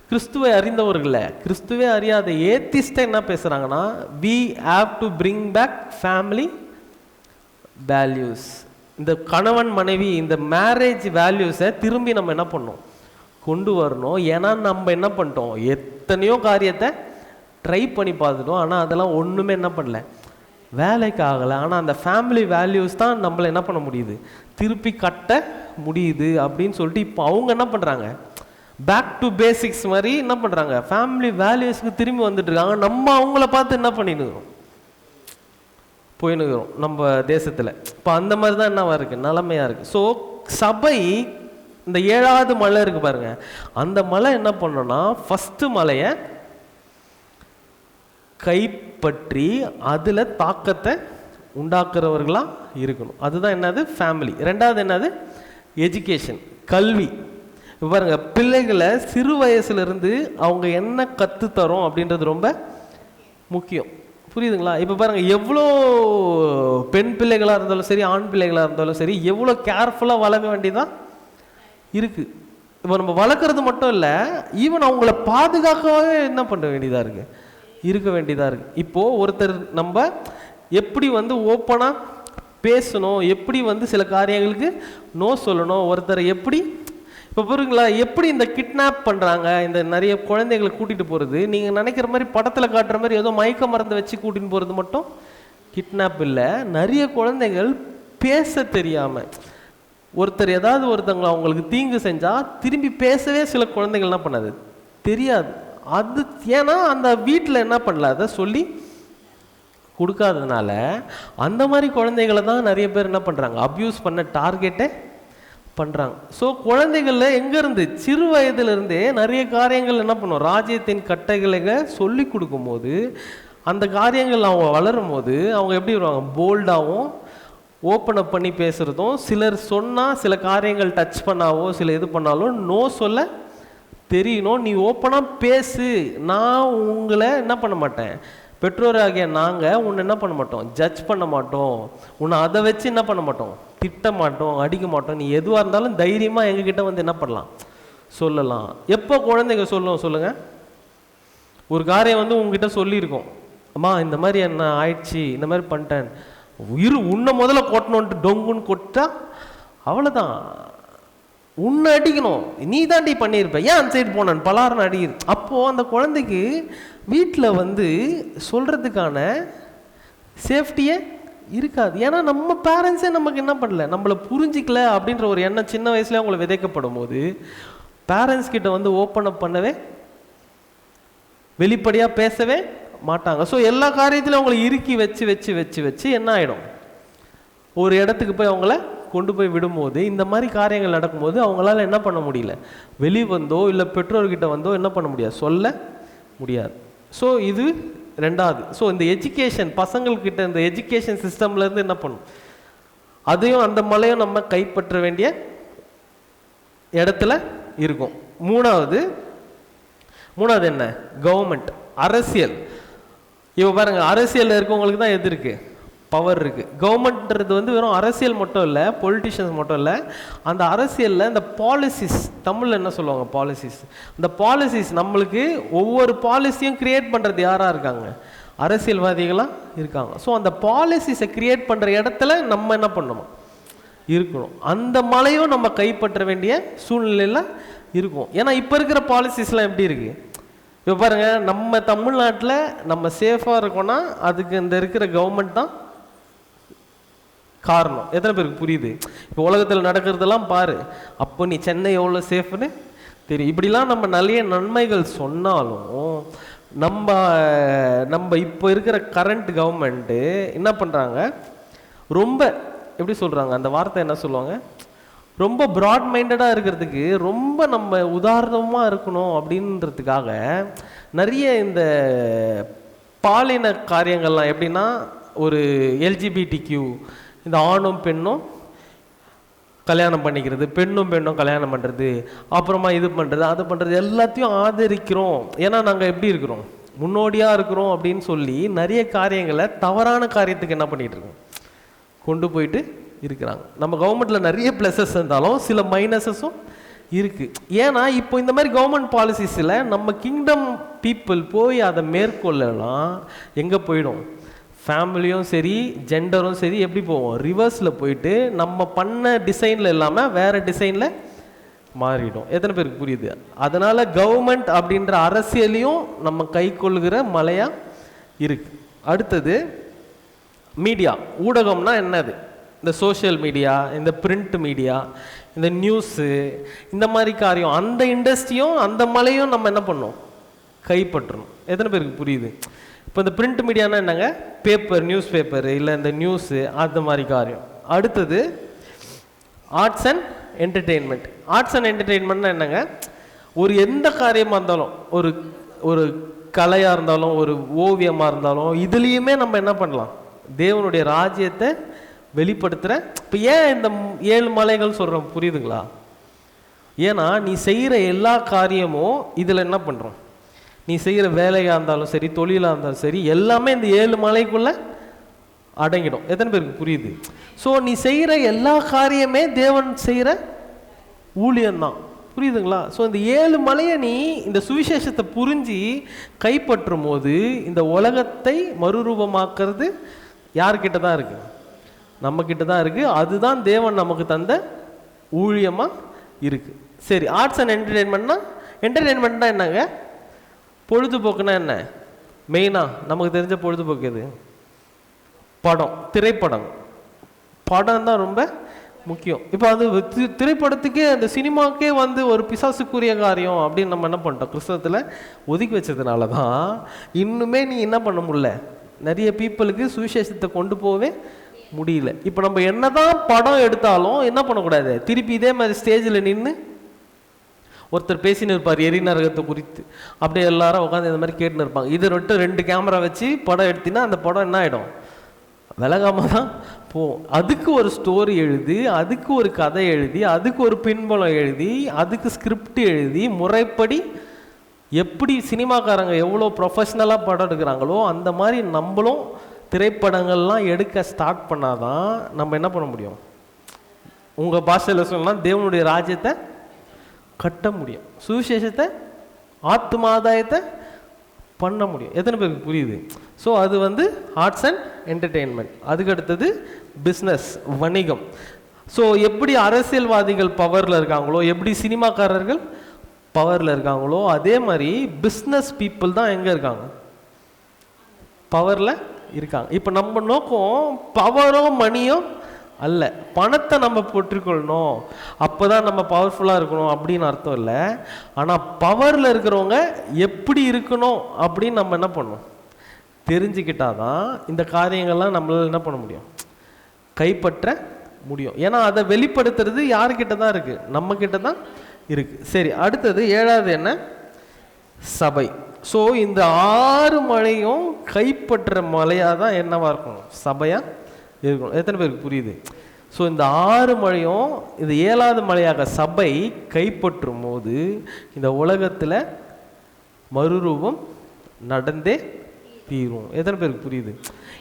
A: கிறிஸ்துவை அறிந்தவர்களை, கிறிஸ்துவே அறியாத ஏத்திஸ்ட்டை என்ன பேசுகிறாங்கன்னா, we have to bring back family values. இந்த கணவன் மனைவி இந்த மேரேஜ் வேல்யூஸை திரும்பி நம்ம என்ன பண்ணோம், கொண்டு வரணும். ஏன்னா நம்ம என்ன பண்ணிட்டோம், எத்தனையோ காரியத்தை ட்ரை பண்ணி பார்த்துட்டோம், ஆனால் அதெல்லாம் ஒன்றுமே என்ன பண்ணல, வேலைக்கு ஆகலை. ஆனால் அந்த ஃபேமிலி வேல்யூஸ் தான் நம்மளை என்ன பண்ண முடியுது, திருப்பி கட்ட முடியுது அப்படின்னு சொல்லிட்டு இப்போ அவங்க என்ன பண்ணுறாங்க, பேக் டு பேசிக்ஸ் மாதிரி என்ன பண்ணுறாங்க, ஃபேமிலி வேல்யூஸ்க்கு திரும்பி வந்துட்டு இருக்காங்க. நம்ம அவங்கள பார்த்து என்ன பண்ணினுக்கிறோம், போயினுக்கிறோம் நம்ம தேசத்தில். இப்போ அந்த மாதிரி தான் என்னவா இருக்குது, நிலைமையாக இருக்குது. ஸோ சபை இந்த 7வது மலை இருக்குது பாருங்க, அந்த மலை என்ன பண்ணோன்னா ஃபஸ்ட்டு மலையை கைப்பற்றி அதில் தாக்கத்தை உண்டாக்குறவர்களாக இருக்கணும். அதுதான் என்னது, ஃபேமிலி. 2வது என்னது, எஜுகேஷன், கல்வி. இப்போ பாருங்க, பிள்ளைகளை சிறு வயசுலேருந்து அவங்க என்ன கற்றுத்தரோம் அப்படின்றது ரொம்ப முக்கியம். புரியுதுங்களா? இப்போ பாருங்க, எவ்வளோ பெண் பிள்ளைகளாக இருந்தாலும் சரி, ஆண் பிள்ளைகளாக இருந்தாலும் சரி, எவ்வளோ கேர்ஃபுல்லாக வளர்க்க வேண்டியதாக இருக்குது. இப்போ நம்ம வளர்க்குறது மட்டும் இல்லை, ஈவன் அவங்கள பாதுகாக்கவே என்ன பண்ண வேண்டியதாக இருக்குது, இருக்க வேண்டியதாக இருக்குது. இப்போது ஒருத்தர் நம்ம எப்படி ஓப்பனாக பேசணும், எப்படி சில காரியங்களுக்கு நோ சொல்லணும், ஒருத்தரை எப்படி, இப்போ பாருங்களா, எப்படி இந்த கிட்னாப் பண்ணுறாங்க, இந்த நிறைய குழந்தைகளை கூட்டிகிட்டு போகிறது, நீங்கள் நினைக்கிற மாதிரி படத்தில் காட்டுற மாதிரி ஏதோ மயக்க மருந்து வச்சு கூட்டின்னு போகிறது மட்டும் கிட்னாப் இல்லை. நிறைய குழந்தைகள் பேச தெரியாமல், ஒருத்தர் ஏதாவது ஒருத்தவங்களை அவங்களுக்கு தீங்கு செஞ்சால் திரும்பி பேசவே சில குழந்தைகள் என்ன பண்ணாது, தெரியாது. அது ஏன்னா அந்த வீட்டில் என்ன பண்ணல, அதை சொல்லி கொடுக்காததுனால அந்த மாதிரி குழந்தைகளை தான் நிறைய பேர் என்ன பண்ணுறாங்க, அப்யூஸ் பண்ண டார்கெட்டை பண்ணுறாங்க. ஸோ குழந்தைகளில் எங்கேருந்து சிறு வயதிலிருந்தே நிறைய காரியங்கள் என்ன பண்ணுவோம், ராஜ்யத்தின் கட்டைகளை சொல்லி கொடுக்கும்போது அந்த காரியங்கள் அவங்க வளரும் போது அவங்க எப்படி வருவாங்க, போல்டாகவும் ஓப்பன் அப் பண்ணி பேசுகிறதும், சிலர் சொன்னால் சில காரியங்கள் டச் பண்ணாவோ சில இது பண்ணாலும் நோ சொல்ல தெரியணும். நீ ஓப்பனாக பேசு, நான் உங்களை என்ன பண்ண மாட்டேன், பெற்றோராகிய நாங்கள் உன்னை என்ன பண்ண மாட்டோம், ஜட்ஜ் பண்ண மாட்டோம், உன்னை அதை வச்சு என்ன பண்ண மாட்டோம், திட்ட மாட்டோம், அடிக்க மாட்டோம். நீ எதுவாக இருந்தாலும் தைரியமாக எங்ககிட்ட என்ன பண்ணலாம், சொல்லலாம். எப்போ குழந்தைங்க சொல்லுங்கள், ஒரு காரியம் உங்ககிட்ட சொல்லியிருக்கோம், அம்மா இந்த மாதிரி என்ன ஆயிடுச்சு, இந்த மாதிரி பண்ணிட்டேன், உன்னை முதல்ல கொட்டணுன்ட்டு டொங்குன்னு கொட்டா அவ்வளோதான், உன்னை அடிக்கணும், நீ தாண்டி பண்ணியிருப்ப, ஏன் அந்த சைடு போனான் பலாரன்னு அடிக்குது. அப்போது அந்த குழந்தைக்கு வீட்டில் சொல்கிறதுக்கான சேஃப்டியே இருக்காது. ஏன்னா நம்ம பேரண்ட்ஸே நமக்கு என்ன பண்ணல, நம்மளை புரிஞ்சிக்கல அப்படின்ற ஒரு எண்ணம் சின்ன வயசுலேயே அவங்களை விதைக்கப்படும் போது பேரண்ட்ஸ் கிட்ட ஓப்பன் அப் பண்ணவே, வெளிப்படையாக பேசவே மாட்டாங்க. ஸோ எல்லா காரியத்திலையும் அவங்களை இறுக்கி வச்சு வச்சு வச்சு வச்சு என்ன ஆகிடும், ஒரு இடத்துக்கு போய் அவங்கள கொண்டு போய் விடும்போது இந்த மாதிரி காரியங்கள் நடக்கும்போது அவங்களால என்ன பண்ண முடியல, வெளி வந்தோ இல்லை பெற்றோர்கிட்ட என்ன பண்ண முடியாது, சொல்ல முடியாது. ஸோ இது 2வது. ஸோ இந்த எஜுகேஷன், பசங்கள்கிட்ட இந்த எஜுகேஷன் சிஸ்டம்லேருந்து என்ன பண்ணும், அதையும் அந்த மலையும் நம்ம கைப்பற்ற வேண்டிய இடத்துல இருக்கும். 3வது என்ன, கவர்மெண்ட், அரசியல். இப்போ பாருங்க, அரசியலில் இருக்கவங்களுக்கு தான் எது இருக்குது, பவர் இருக்குது. கவர்மெண்ட்ன்றது வெறும் அரசியல் மட்டும் இல்லை, பொலிட்டிஷியன்ஸ் மட்டும் இல்லை, அந்த அரசியலில் இந்த பாலிசிஸ், தமிழில் என்ன சொல்லுவாங்க, பாலிசிஸ். இந்த பாலிசிஸ் நம்மளுக்கு ஒவ்வொரு பாலிசியும் கிரியேட் பண்ணுறது யாராக இருக்காங்க, அரசியல்வாதிகளாக இருக்காங்க. ஸோ அந்த பாலிசிஸை கிரியேட் பண்ணுற இடத்துல நம்ம என்ன பண்ணணுமா, இருக்கணும். அந்த மலையும் நம்ம கைப்பற்ற வேண்டிய சூழ்நிலையில் இருக்கும். ஏன்னா இப்போ இருக்கிற பாலிசிஸ்லாம் எப்படி இருக்குது? இப்போ பாருங்கள், நம்ம தமிழ்நாட்டில் நம்ம சேஃபாக இருக்கோன்னா அதுக்கு இந்த இருக்கிற கவர்மெண்ட் தான் காரணம். எத்தனை பேருக்கு புரியுது? இப்போ உலகத்தில் நடக்கிறதெல்லாம் பாரு, அப்போ நீ சென்னை எவ்வளோ சேஃப்னு தெரியும். இப்படிலாம் நம்ம நிறைய நன்மைகள் சொன்னாலும் நம்ம இப்போ இருக்கிற கரண்ட் கவர்மெண்ட்டு என்ன பண்ணுறாங்க, ரொம்ப எப்படி சொல்கிறாங்க, அந்த வார்த்தை என்ன சொல்லுவாங்க, ரொம்ப ப்ராட் மைண்டடாக இருக்கிறதுக்கு, ரொம்ப நம்ம உதாரணமாக இருக்கணும் அப்படின்றதுக்காக நிறைய இந்த பாலின காரியங்கள்லாம் எப்படின்னா, ஒரு எல்ஜிபிடிக்யூ, இந்த ஆணும் பெண்ணும் கல்யாணம் பண்ணிக்கிறது, பெண்ணும் கல்யாணம் பண்ணுறது, அப்புறமா இது பண்ணுறது அது பண்ணுறது எல்லாத்தையும் ஆதரிக்கிறோம். ஏன்னா நாங்கள் எப்படி இருக்கிறோம், முன்னோடியாக இருக்கிறோம் அப்படின்னு சொல்லி நிறைய காரியங்களை தவறான காரியத்துக்கு என்ன பண்ணிகிட்டு இருக்கோம், கொண்டு போயிட்டு இருக்கிறாங்க. நம்ம கவர்மெண்ட்டில் நிறைய ப்ளஸஸ் இருந்தாலும் சில மைனஸஸும் இருக்குது. ஏன்னா இப்போ இந்த மாதிரி கவர்மெண்ட் பாலிசிஸில் நம்ம கிங்டம் பீப்புள் போய் அதை மேற்கொள்ளலாம் எங்கே போயிடும், ஃபேமிலியும் சரி ஜெண்டரும் சரி எப்படி போவோம், ரிவர்ஸில் போயிட்டு நம்ம பண்ண டிசைனில் இல்லாமல் வேறு டிசைனில் மாறிடும். எத்தனை பேருக்கு புரியுது? அதனால் கவர்மெண்ட் அப்படின்ற அரசியலையும் நம்ம கை கொள்ளுகிற மலையாக இருக்குது. அடுத்தது மீடியா, ஊடகம்னா என்னது, இந்த சோஷியல் மீடியா, இந்த பிரிண்ட் மீடியா, இந்த நியூஸு, இந்த மாதிரி காரியம், அந்த இண்டஸ்ட்ரியும் அந்த மலையும் நம்ம என்ன பண்ணோம், கைப்பற்றணும். எத்தனை பேருக்கு புரியுது? இப்போ இந்த பிரிண்ட் மீடியானா என்னங்க, பேப்பர், நியூஸ் பேப்பரு, இல்லை இந்த நியூஸு, அந்த மாதிரி காரியம். அடுத்தது arts and entertainment. Arts and என்டர்டெயின்மெண்ட்னா என்னங்க, ஒரு எந்த காரியமாக இருந்தாலும், ஒரு கலையாக இருந்தாலும், ஒரு ஓவியமாக இருந்தாலும், இதுலேயுமே நம்ம என்ன பண்ணலாம், தேவனுடைய ராஜ்யத்தை வெளிப்படுத்துகிற. இப்போ ஏன் இந்த 7 மலைகள் சொல்கிறோம் புரியுதுங்களா? ஏன்னா நீ செய்கிற எல்லா காரியமும் இதில் என்ன பண்ணுறோம், நீ செய்கிற வேலையாக இருந்தாலும் சரி, தொழிலாக இருந்தாலும் சரி, எல்லாமே இந்த 7 மலைக்குள்ளே அடங்கிடும். எத்தனை பேருக்கு புரியுது? ஸோ நீ செய்கிற எல்லா காரியமே தேவன் செய்கிற ஊழியம்தான். புரியுதுங்களா? ஸோ இந்த 7 மலையை நீ இந்த சுவிசேஷத்தை புரிஞ்சு கைப்பற்றும் போது இந்த உலகத்தை மறுரூபமாக்குறது யார்கிட்ட தான் இருக்குது, நம்மக்கிட்ட தான் இருக்குது. அதுதான் தேவன் நமக்கு தந்த ஊழியமாக இருக்குது. சரி, ஆர்ட்ஸ் அண்ட் என்டர்டெயின்மெண்ட்னா என்னங்க, பொழுதுபோக்குனா என்ன? மெயினாக நமக்கு தெரிஞ்ச பொழுதுபோக்கு எது? படம், திரைப்படம். படம் தான் ரொம்ப முக்கியம். இப்போ அது திரைப்படத்துக்கே, அந்த சினிமாக்கே வந்து ஒரு பிசாசுக்குரிய காரியம் அப்படின்னு நம்ம என்ன பண்ணிட்டோம், கிறிஸ்தவத்தில் ஒதுக்கி வச்சதுனால தான் இன்னுமே நீ என்ன பண்ண முடியல, நிறைய பீப்புளுக்கு சுவிசேஷத்தை கொண்டு போகவே முடியல. இப்போ நம்ம என்னதான் படம் எடுத்தாலும் என்ன பண்ணக்கூடாது, திருப்பி இதே மாதிரி ஸ்டேஜில் நின்று ஒருத்தர் பேசின்னு இருப்பார் எரி நரகத்தை குறித்து, அப்படியே எல்லாரும் உட்காந்து இந்த மாதிரி கேட்டுன்னு இருப்பாங்க. இதை விட்டு 2 கேமரா வச்சு படம் எடுத்தினா அந்த படம் என்ன ஆகிடும், விலகாமல் தான் போகும். அதுக்கு ஒரு ஸ்டோரி எழுதி, அதுக்கு ஒரு கதை எழுதி, அதுக்கு ஒரு பின்புலம் எழுதி, அதுக்கு ஸ்கிரிப்ட் எழுதி, முறைப்படி எப்படி சினிமாக்காரங்க எவ்வளோ ப்ரொஃபஷ்னலாக படம் எடுக்கிறாங்களோ அந்த மாதிரி நம்மளும் திரைப்படங்கள்லாம் எடுக்க ஸ்டார்ட் பண்ணாதான் நம்ம என்ன பண்ண முடியும், உங்கள் பாஷையில் சொல்லலாம், தேவனுடைய ராஜ்யத்தை கட்ட முடியும், சுவிசேஷத்தை ஆத்மாதாயத்தை பண்ண முடியும். எத்தனை பேருக்கு புரியுது? ஸோ அது வந்து ஆர்ட்ஸ் அண்ட் என்டர்டெயின்மெண்ட். அதுக்கு அடுத்தது பிஸ்னஸ், வணிகம். ஸோ எப்படி அரசியல்வாதிகள் பவரில் இருக்காங்களோ, எப்படி சினிமாக்காரர்கள் பவரில் இருக்காங்களோ, அதே மாதிரி பிஸ்னஸ் பீப்புள் தான் எங்கே இருக்காங்க, பவரில் இருக்காங்க. இப்போ நம்ம நோக்கம் பவரோ மணியோ அல்ல, பணத்தை நம்ம பெற்றுக்கொள்ளணும், அப்போ தான் நம்ம பவர்ஃபுல்லாக இருக்கணும் அப்படின்னு அர்த்தம் இல்லை. ஆனால் பவரில் இருக்கிறவங்க எப்படி இருக்கணும் அப்படின்னு நம்ம என்ன பண்ணணும், தெரிஞ்சுக்கிட்டால் தான் இந்த காரியங்கள்லாம் நம்மளால் என்ன பண்ண முடியும், கைப்பற்ற முடியும். ஏன்னா அதை வெளிப்படுத்துறது யாருக்கிட்ட தான் இருக்குது, நம்மக்கிட்ட தான் இருக்குது. சரி, அடுத்தது 7வது என்ன, சபை. ஸோ இந்த 6 மலையும் கைப்பற்ற மலையாக தான் என்னவாக இருக்கணும், சபையாக இருக்கணும். எத்தனை பேருக்கு புரியுது? ஸோ இந்த 6 மலையும் இந்த 7வது மலையாக சபை கைப்பற்றும் போது இந்த உலகத்தில் மறுரூபம் நடந்தே தீரும். எத்தனை பேருக்கு புரியுது?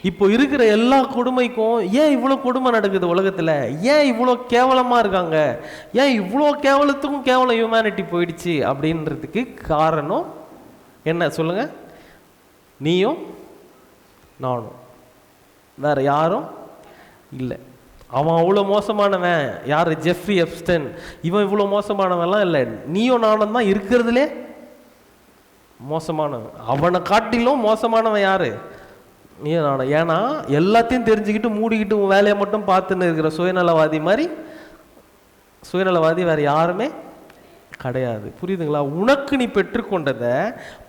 A: இப்போ இருக்கிற எல்லா கொடுமைக்கும் ஏன் இவ்வளோ கொடுமை நடக்குது உலகத்தில், ஏன் இவ்வளோ கேவலமாக இருக்காங்க, ஏன் இவ்வளோ கேவலத்துக்கும் கேவலம் ஹியூமனிட்டி போயிடுச்சு அப்படின்றதுக்கு காரணம் என்ன சொல்லுங்க, நீயும் நானும், வேற யாரும் இல்லை. அவன் அவ்வளோ மோசமானவன். யார்? ஜெஃப்ரி எப்ஸ்டன். இவன் இவ்வளோ மோசமானவன்லாம் இல்லை. நீயும் நானும் தான் இருக்கிறதுலே மோசமானவன். அவனை காட்டிலும் மோசமானவன் யாரு? நீயும் நானும். ஏன்னா எல்லாத்தையும் தெரிஞ்சுக்கிட்டு மூடிக்கிட்டு உன் வேலையை மட்டும் பார்த்துன்னு இருக்கிற சுயநலவாதி மாதிரி சுயநலவாதி வேற யாருமே கிடையாது. புரியுதுங்களா? உனக்கு நீ பெற்றுக்கொண்டதை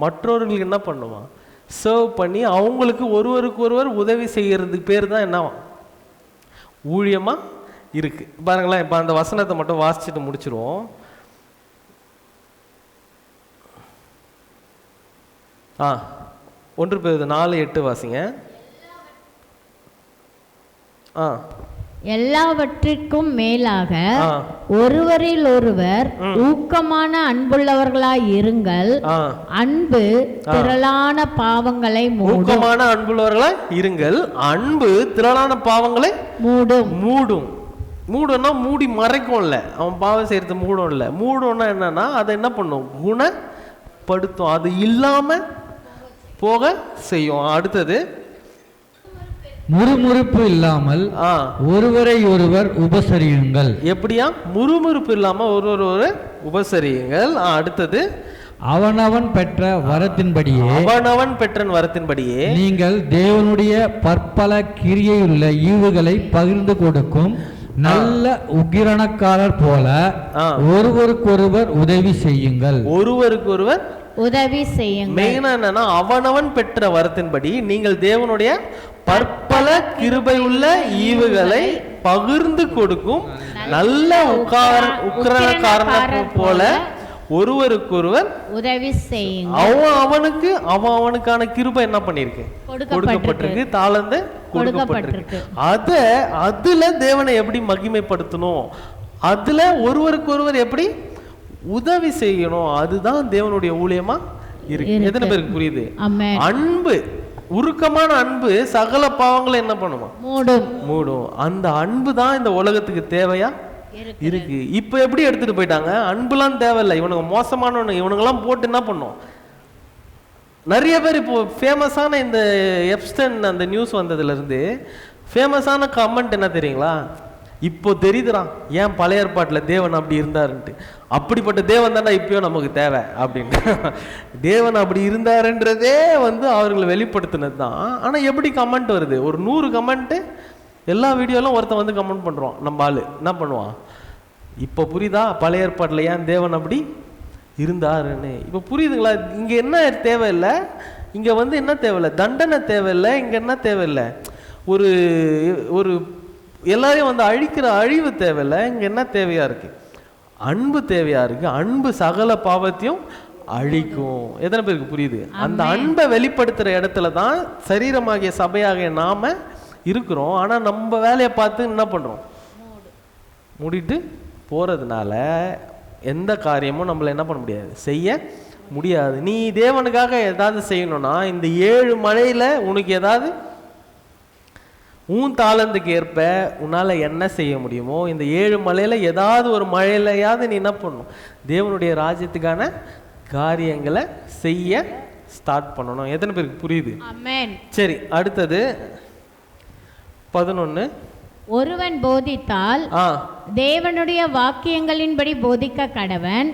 A: மற்றவர்களுக்கு என்ன பண்ணுவான்? சர்வ் பண்ணி அவங்களுக்கு ஒருவருக்கு ஒருவர் உதவி செய்யறதுக்கு பேர் தான் என்னவா? ஊழியமா இருக்கு. பாருங்களேன், இப்போ அந்த வசனத்தை மட்டும் வாசிச்சுட்டு முடிச்சிருவோம். ஆ 1 பேதுரு 4:8 வாசிங்க.
B: எல்லாவற்றிற்கும் மேலாக ஒருவரில் ஒருவர் ஊக்கமான அன்புள்ளவர்களாய் இருங்கள். அன்பு திரளான பாவங்களை மூடும்.
A: ஊக்கமான அன்புள்ளவர்களாய் இருங்கள். அன்பு திரளான பாவங்களை மூடும். மூடும்னா மூடி மறைக்கும்ல. அவன் பாவம் செய்யறது மூடும் இல்லை. மூடும்னா என்னன்னா அதை என்ன பண்ணும்? குணப்படுத்தும். அது இல்லாம போக செய்யும். அடுத்தது,
C: முறுமுறுப்பு இல்லாமல் ஒருவரை ஒருவர் உபசரியுங்கள்.
A: எப்படியா? முறுமுறுப்பு இல்லாம ஒருவர் உபசரியுங்கள். அடுத்தது,
C: அவனவன் பெற்ற வரத்தின்படியே நீங்கள் தேவனுடைய பற்பல கிரியையுள்ள ஈவுகளை பகிர்ந்து கொடுக்கும் நல்ல உக்கிரணக்காரர் போல ஒருவருக்கொருவர் உதவி செய்யுங்கள்.
B: ஒருவருக்கொருவர் உதவி செய்யுங்கள்.
A: மெயினா என்னன்னா, அவனவன் பெற்ற வரத்தின்படி நீங்கள் தேவனுடைய பற்பல கிருபையுள்ள ஈவுகளை பகிர்ந்து கொடுக்கும் நல்ல உக்கிரகாரனை போல ஒருவருக்கொருவர்
B: உதவி செய்யுங்க.
A: அவனுக்கான கிருபை என்ன பண்ணிருக்கு? கொடுக்கப்பட்டிருக்கு. தாளந்து கொடுக்கப்பட்டிருக்கு. அதுல தேவனை எப்படி மகிமைப்படுத்தணும், அதுல ஒருவருக்கொருவர் எப்படி உதவி செய்யணும், அதுதான் தேவனுடைய ஊழியமா இருக்கு. எத்தனை பேருக்கு புரியுது? அன்பு, உருக்கமான அன்பு சகல பாவங்களை என்ன பண்ணுமா? மூடும். அந்த அன்பு தான் இந்த உலகத்துக்கு தேவையா இருக்கு. இப்ப எப்படி எடுத்துட்டு போயிட்டாங்க? அன்புலாம் தேவையில்லை, இவனுங்க மோசமானவனு, இவனுங்கெல்லாம் போட்டு என்ன பண்ணும்? நிறைய பேர் இப்போ ஃபேமஸான இந்த எப்ஸ்டன் அந்த நியூஸ் வந்ததுல இருந்து ஃபேமஸான கமெண்ட் என்ன தெரியுங்களா? இப்போ தெரியுதுறான் ஏன் பழைய ஏற்பாட்டில் தேவன் அப்படி இருந்தாருன்ட்டு. அப்படிப்பட்ட தேவன் தானே இப்பயும் நமக்கு தேவை அப்படின்னு. தேவன் அப்படி இருந்தாருன்றதே அவர்களை வெளிப்படுத்தினது தான். ஆனால் எப்படி கமெண்ட் வருது? ஒரு 100 கமெண்ட்டு எல்லா வீடியோலாம் ஒருத்தன் கமெண்ட் பண்ணுறான். நம்ம ஆளு என்ன பண்ணுவான்? இப்போ புரியுதா பழைய ஏற்பாட்டில் ஏன் தேவன் அப்படி இருந்தாருன்னு? இப்போ புரியுதுங்களா? இங்கே என்ன தேவையில்லை, இங்கே என்ன தேவையில்லை, தண்டனை தேவையில்லை. இங்கே என்ன தேவையில்லை, ஒரு ஒரு எல்லாரையும் அழிக்கிற அழிவு தேவையில்லை. இங்க என்ன தேவையா இருக்கு? அன்பு தேவையா இருக்கு. அன்பு சகல பாவத்தையும் அழிக்கும். எத்தனை பேருக்கு புரியுது? அந்த அன்பை வெளிப்படுத்துற இடத்துல தான் சரீரமாகிய சபையாகிய நாம இருக்கிறோம். ஆனா நம்ம வேலையை பார்த்து என்ன பண்றோம்? மூடிட்டு போறதுனால எந்த காரியமும் நம்மள என்ன பண்ண முடியாது, செய்ய முடியாது. நீ தேவனுக்காக ஏதாவது செய்யணும்னா இந்த 7 மழையில உனக்கு ஏதாவது உன் தாளந்துக்கு ஏற்ப உன்னால என்ன செய்ய முடியுமோ இந்த 7 மலையில ஏதாவது ஒரு மழையிலையாவது நீ என்ன பண்ணணும்? தேவனுடைய ராஜ்யத்துக்கான காரியங்களை செய்ய ஸ்டார்ட் பண்ணணும். எத்தனை பேருக்கு புரியுது? சரி, அடுத்தது 11.
B: ஒருவன் போதித்தால் தேவனுடைய வாக்கியங்களின்படி போதிக்க கடவன்.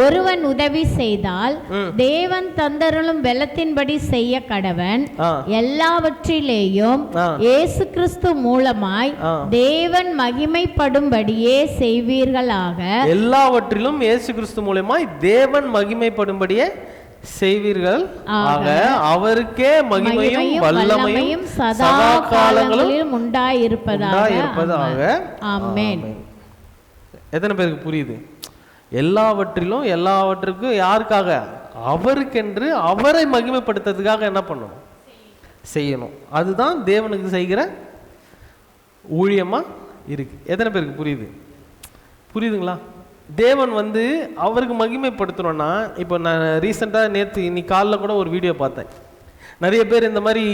B: ஒருவன் உதவி செய்தால் தேவன் தந்தருளும் வெள்ளத்தின்படி செய்ய கடவன். எல்லாவற்றிலேயும் இயேசு கிறிஸ்து மூலமாய் தேவன் மகிமைப்படும்படியே செய்வீர்களாக.
A: எல்லாவற்றிலும் இயேசு கிறிஸ்து மூலமாய் தேவன் மகிமைப்படும்படியே செய்வீர்கள் ஆக. அவருக்கே மகிமையும் வல்லமையும் சதா காலங்களிலும் உண்டாயிருப்பதாக. ஆமென். எத்தனை பேருக்கு புரியுது? எல்லாவற்றிலும் எல்லாவற்றுக்கும் யாருக்காக? அவருக்கென்று அவரை மகிமைப்படுத்துறதுக்காக என்ன பண்ணணும்? செய்யணும். அதுதான் தேவனுக்கு செய்கிற ஊழியமா இருக்கு. எத்தனை பேருக்கு புரியுது? புரியுதுங்களா? தேவன் அவருக்கு மகிமைப்படுத்தணும்னா, இப்போ நான் ரீசெண்டாக நேற்று இன்னைக்கு காலைல கூட ஒரு வீடியோ பார்த்தேன். நிறைய பேர் இந்த மாதிரி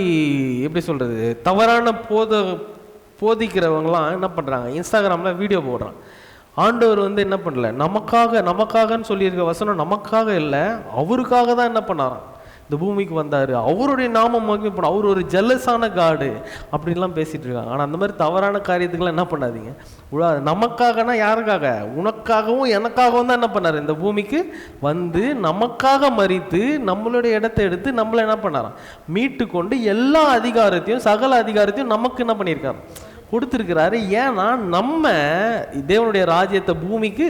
A: எப்படி சொல்கிறது, தவறான போதிக்கிறவங்களாம் என்ன பண்ணுறாங்க, இன்ஸ்டாகிராமில் வீடியோ போடுறான். ஆண்டவர் என்ன பண்ணல, நமக்காகன்னு சொல்லியிருக்க வசனம் நமக்காக இல்லை, அவருக்காக தான் என்ன பண்ணாராம் இந்த பூமிக்கு வந்தார், அவருடைய நாமம் மகிமைப்படும், அவர் ஒரு ஜெல்லஸான காடு அப்படின்லாம் பேசிகிட்டு இருக்காங்க. ஆனால் அந்த மாதிரி தவறான காரியத்துக்கெல்லாம் என்ன பண்ணாதீங்க. நமக்காகனா யாருக்காக? உனக்காகவும் எனக்காகவும் தான் என்ன பண்ணார், இந்த பூமிக்கு வந்து நமக்காக மரித்து நம்மளுடைய இடத்த எடுத்து நம்மளை என்ன பண்ணாராம், மீட்டு கொண்டு எல்லா அதிகாரத்தையும் சகல அதிகாரத்தையும் நமக்கு என்ன பண்ணியிருக்காரு, கொடுத்துருக்கிறாரு. ஏன்னா நம்ம தேவனுடைய ராஜ்யத்தை பூமிக்கு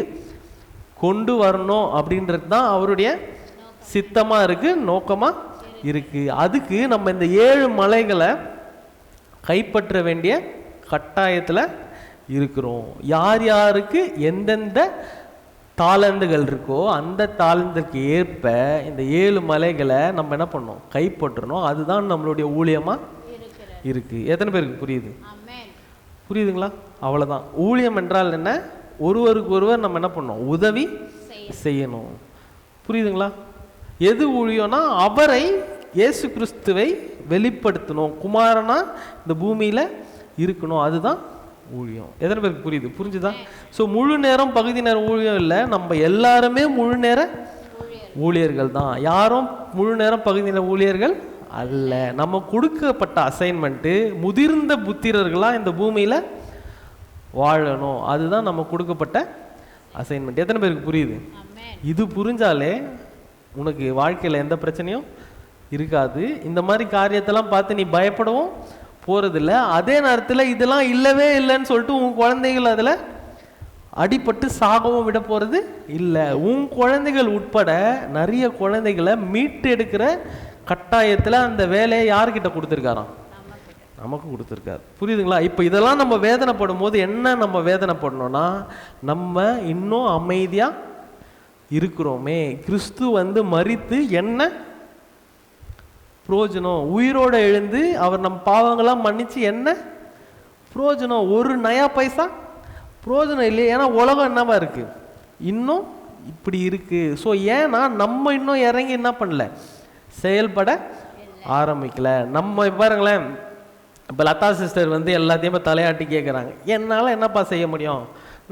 A: கொண்டு வரணும் அப்படின்றது தான் அவருடைய சித்தமா இருக்கு, நோக்கமா இருக்கு. அதுக்கு நம்ம இந்த 7 மலைகளை கைப்பற்ற வேண்டிய கட்டாயத்தில் இருக்கிறோம். யார் யாருக்கு எந்தெந்த தாளந்துகள் இருக்கோ அந்த தாளந்துக்கு ஏற்ப இந்த 7 மலைகளை நம்ம என்ன பண்ணோம், கைப்பற்றணும். அதுதான் நம்மளுடைய ஊழியமா இருக்கு. எத்தனை பேருக்கு புரியுது? புரியுதுங்களா? அவ்வளோதான். ஊழியம் என்றால் என்ன? ஒருவருக்கு ஒருவர் நம்ம என்ன பண்ணோம், உதவி செய்யணும். புரியுதுங்களா? எது ஊழியம்னா அவரை, இயேசு கிறிஸ்துவை வெளிப்படுத்தணும், குமாரனா இந்த பூமியில் இருக்கணும். அதுதான் ஊழியம். எத்தனை பேருக்கு புரியுது? புரிஞ்சுதா? ஸோ முழு நேரம் பகுதி நேரம் ஊழியம் இல்லை, நம்ம எல்லாருமே முழு நேர ஊழியர்கள் தான். யாரும் முழு நேரம் பகுதி நேர ஊழியர்கள் அல்ல. நம்ம கொடுக்கப்பட்ட அசைன்மெண்ட்டு முதிர்ந்த புத்திரர்களாக இந்த பூமியில் வாழணும். அதுதான் நம்ம கொடுக்கப்பட்ட அசைன்மெண்ட். எத்தனை பேருக்கு புரியுது? இது புரிஞ்சாலே உனக்கு வாழ்க்கையில் எந்த பிரச்சனையும் இருக்காது. இந்த மாதிரி காரியத்தெல்லாம் பார்த்து நீ பயப்படவும் போகிறதில்ல. அதே நேரத்தில் இதெல்லாம் இல்லவே இல்லைன்னு சொல்லிட்டு உன் குழந்தைகள் அதில் அடிபட்டு சாகவும் விட போகிறது இல்லை. உன் குழந்தைகள் உட்பட நிறைய குழந்தைகளை மீட்டு எடுக்கிற கட்டாயத்தில் அந்த வேலையை யார்கிட்ட கொடுத்துருக்காராம், நமக்கு கொடுத்துருக்காரு. புரியுதுங்களா? இப்போ இதெல்லாம் நம்ம வேதனைப்படும் போது என்ன நம்ம வேதனைப்படணும்னா, நம்ம இன்னும் அமைதியாக இருக்கிறோமே. கிறிஸ்து வந்து மரித்து என்ன புரோஜனம்? உயிரோடு எழுந்து அவர் நம்ம பாவங்களாம் மன்னிச்சு என்ன புரோஜனம்? ஒரு நயா பைசா புரோஜனம் இல்லையே. ஏன்னா உலகம் என்னவா இருக்குது, இன்னும் இப்படி இருக்குது. ஸோ ஏன்னா நம்ம இன்னும் இறங்கி என்ன பண்ணல, செயல்பட ஆரம்பிக்கல. நம்ம பாருங்களேன், இப்போ லதா சிஸ்டர் வந்து எல்லாத்தையும் இப்போ தலையாட்டி கேட்குறாங்க, என்னால் என்னப்பா செய்ய முடியும்,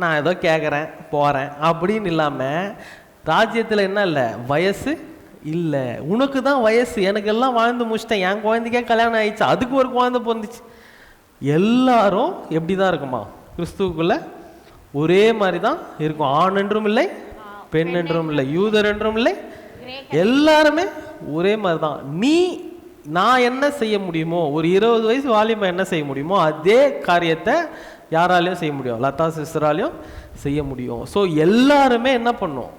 A: நான் ஏதோ கேட்குறேன் போகிறேன் அப்படின்னு இல்லாமல், ராஜ்யத்தில் என்ன இல்லை, வயசு இல்லை. உனக்கு தான் வயசு, எனக்கு எல்லாம் வாழ்ந்து முடிச்சிட்டேன், என் குழந்தைக்கே கல்யாணம் ஆயிடுச்சு, அதுக்கு ஒரு குழந்தை பிறந்துச்சு. எல்லாரும் எப்படி தான் இருக்குமா, கிறிஸ்துவுக்குள்ள ஒரே மாதிரி தான் இருக்கும். ஆண் என்றும் இல்லை, பெண் என்றும் இல்லை, யூதர் என்றும் இல்லை, எல்லாருமே ஒரே மாதிரி தான். நான் என்ன செய்ய முடியுமோ, ஒரு 20 வயசு வாலிபன் என்ன செய்ய முடியுமோ அதே காரியத்தை யாராலையும் செய்ய முடியும், லதா சிஸ்டராலையும் செய்ய முடியும். ஸோ எல்லாருமே என்ன பண்ணும்,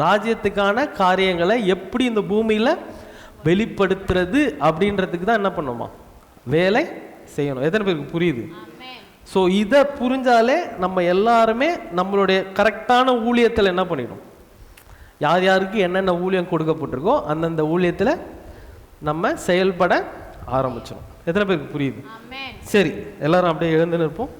A: ராஜ்யத்துக்கான காரியங்களை எப்படி இந்த பூமியில் வெளிப்படுத்துறது அப்படின்றதுக்கு தான் என்ன பண்ணுமா, வேலை செய்யணும். எத்தனை பேருக்கு புரியுது? ஸோ இதை புரிஞ்சாலே நம்ம எல்லாருமே நம்மளுடைய கரெக்டான ஊழியத்தில் என்ன பண்ணிடும், யார் யாருக்கு என்னென்ன ஊழியம் கொடுக்கப்பட்டிருக்கோ அந்தந்த ஊழியத்தில் நம்ம செயல்பட ஆரம்பிச்சிடும். எத்தனை பேருக்கு புரியுது? சரி, எல்லாரும் அப்படியே எழுந்து நிற்போம்.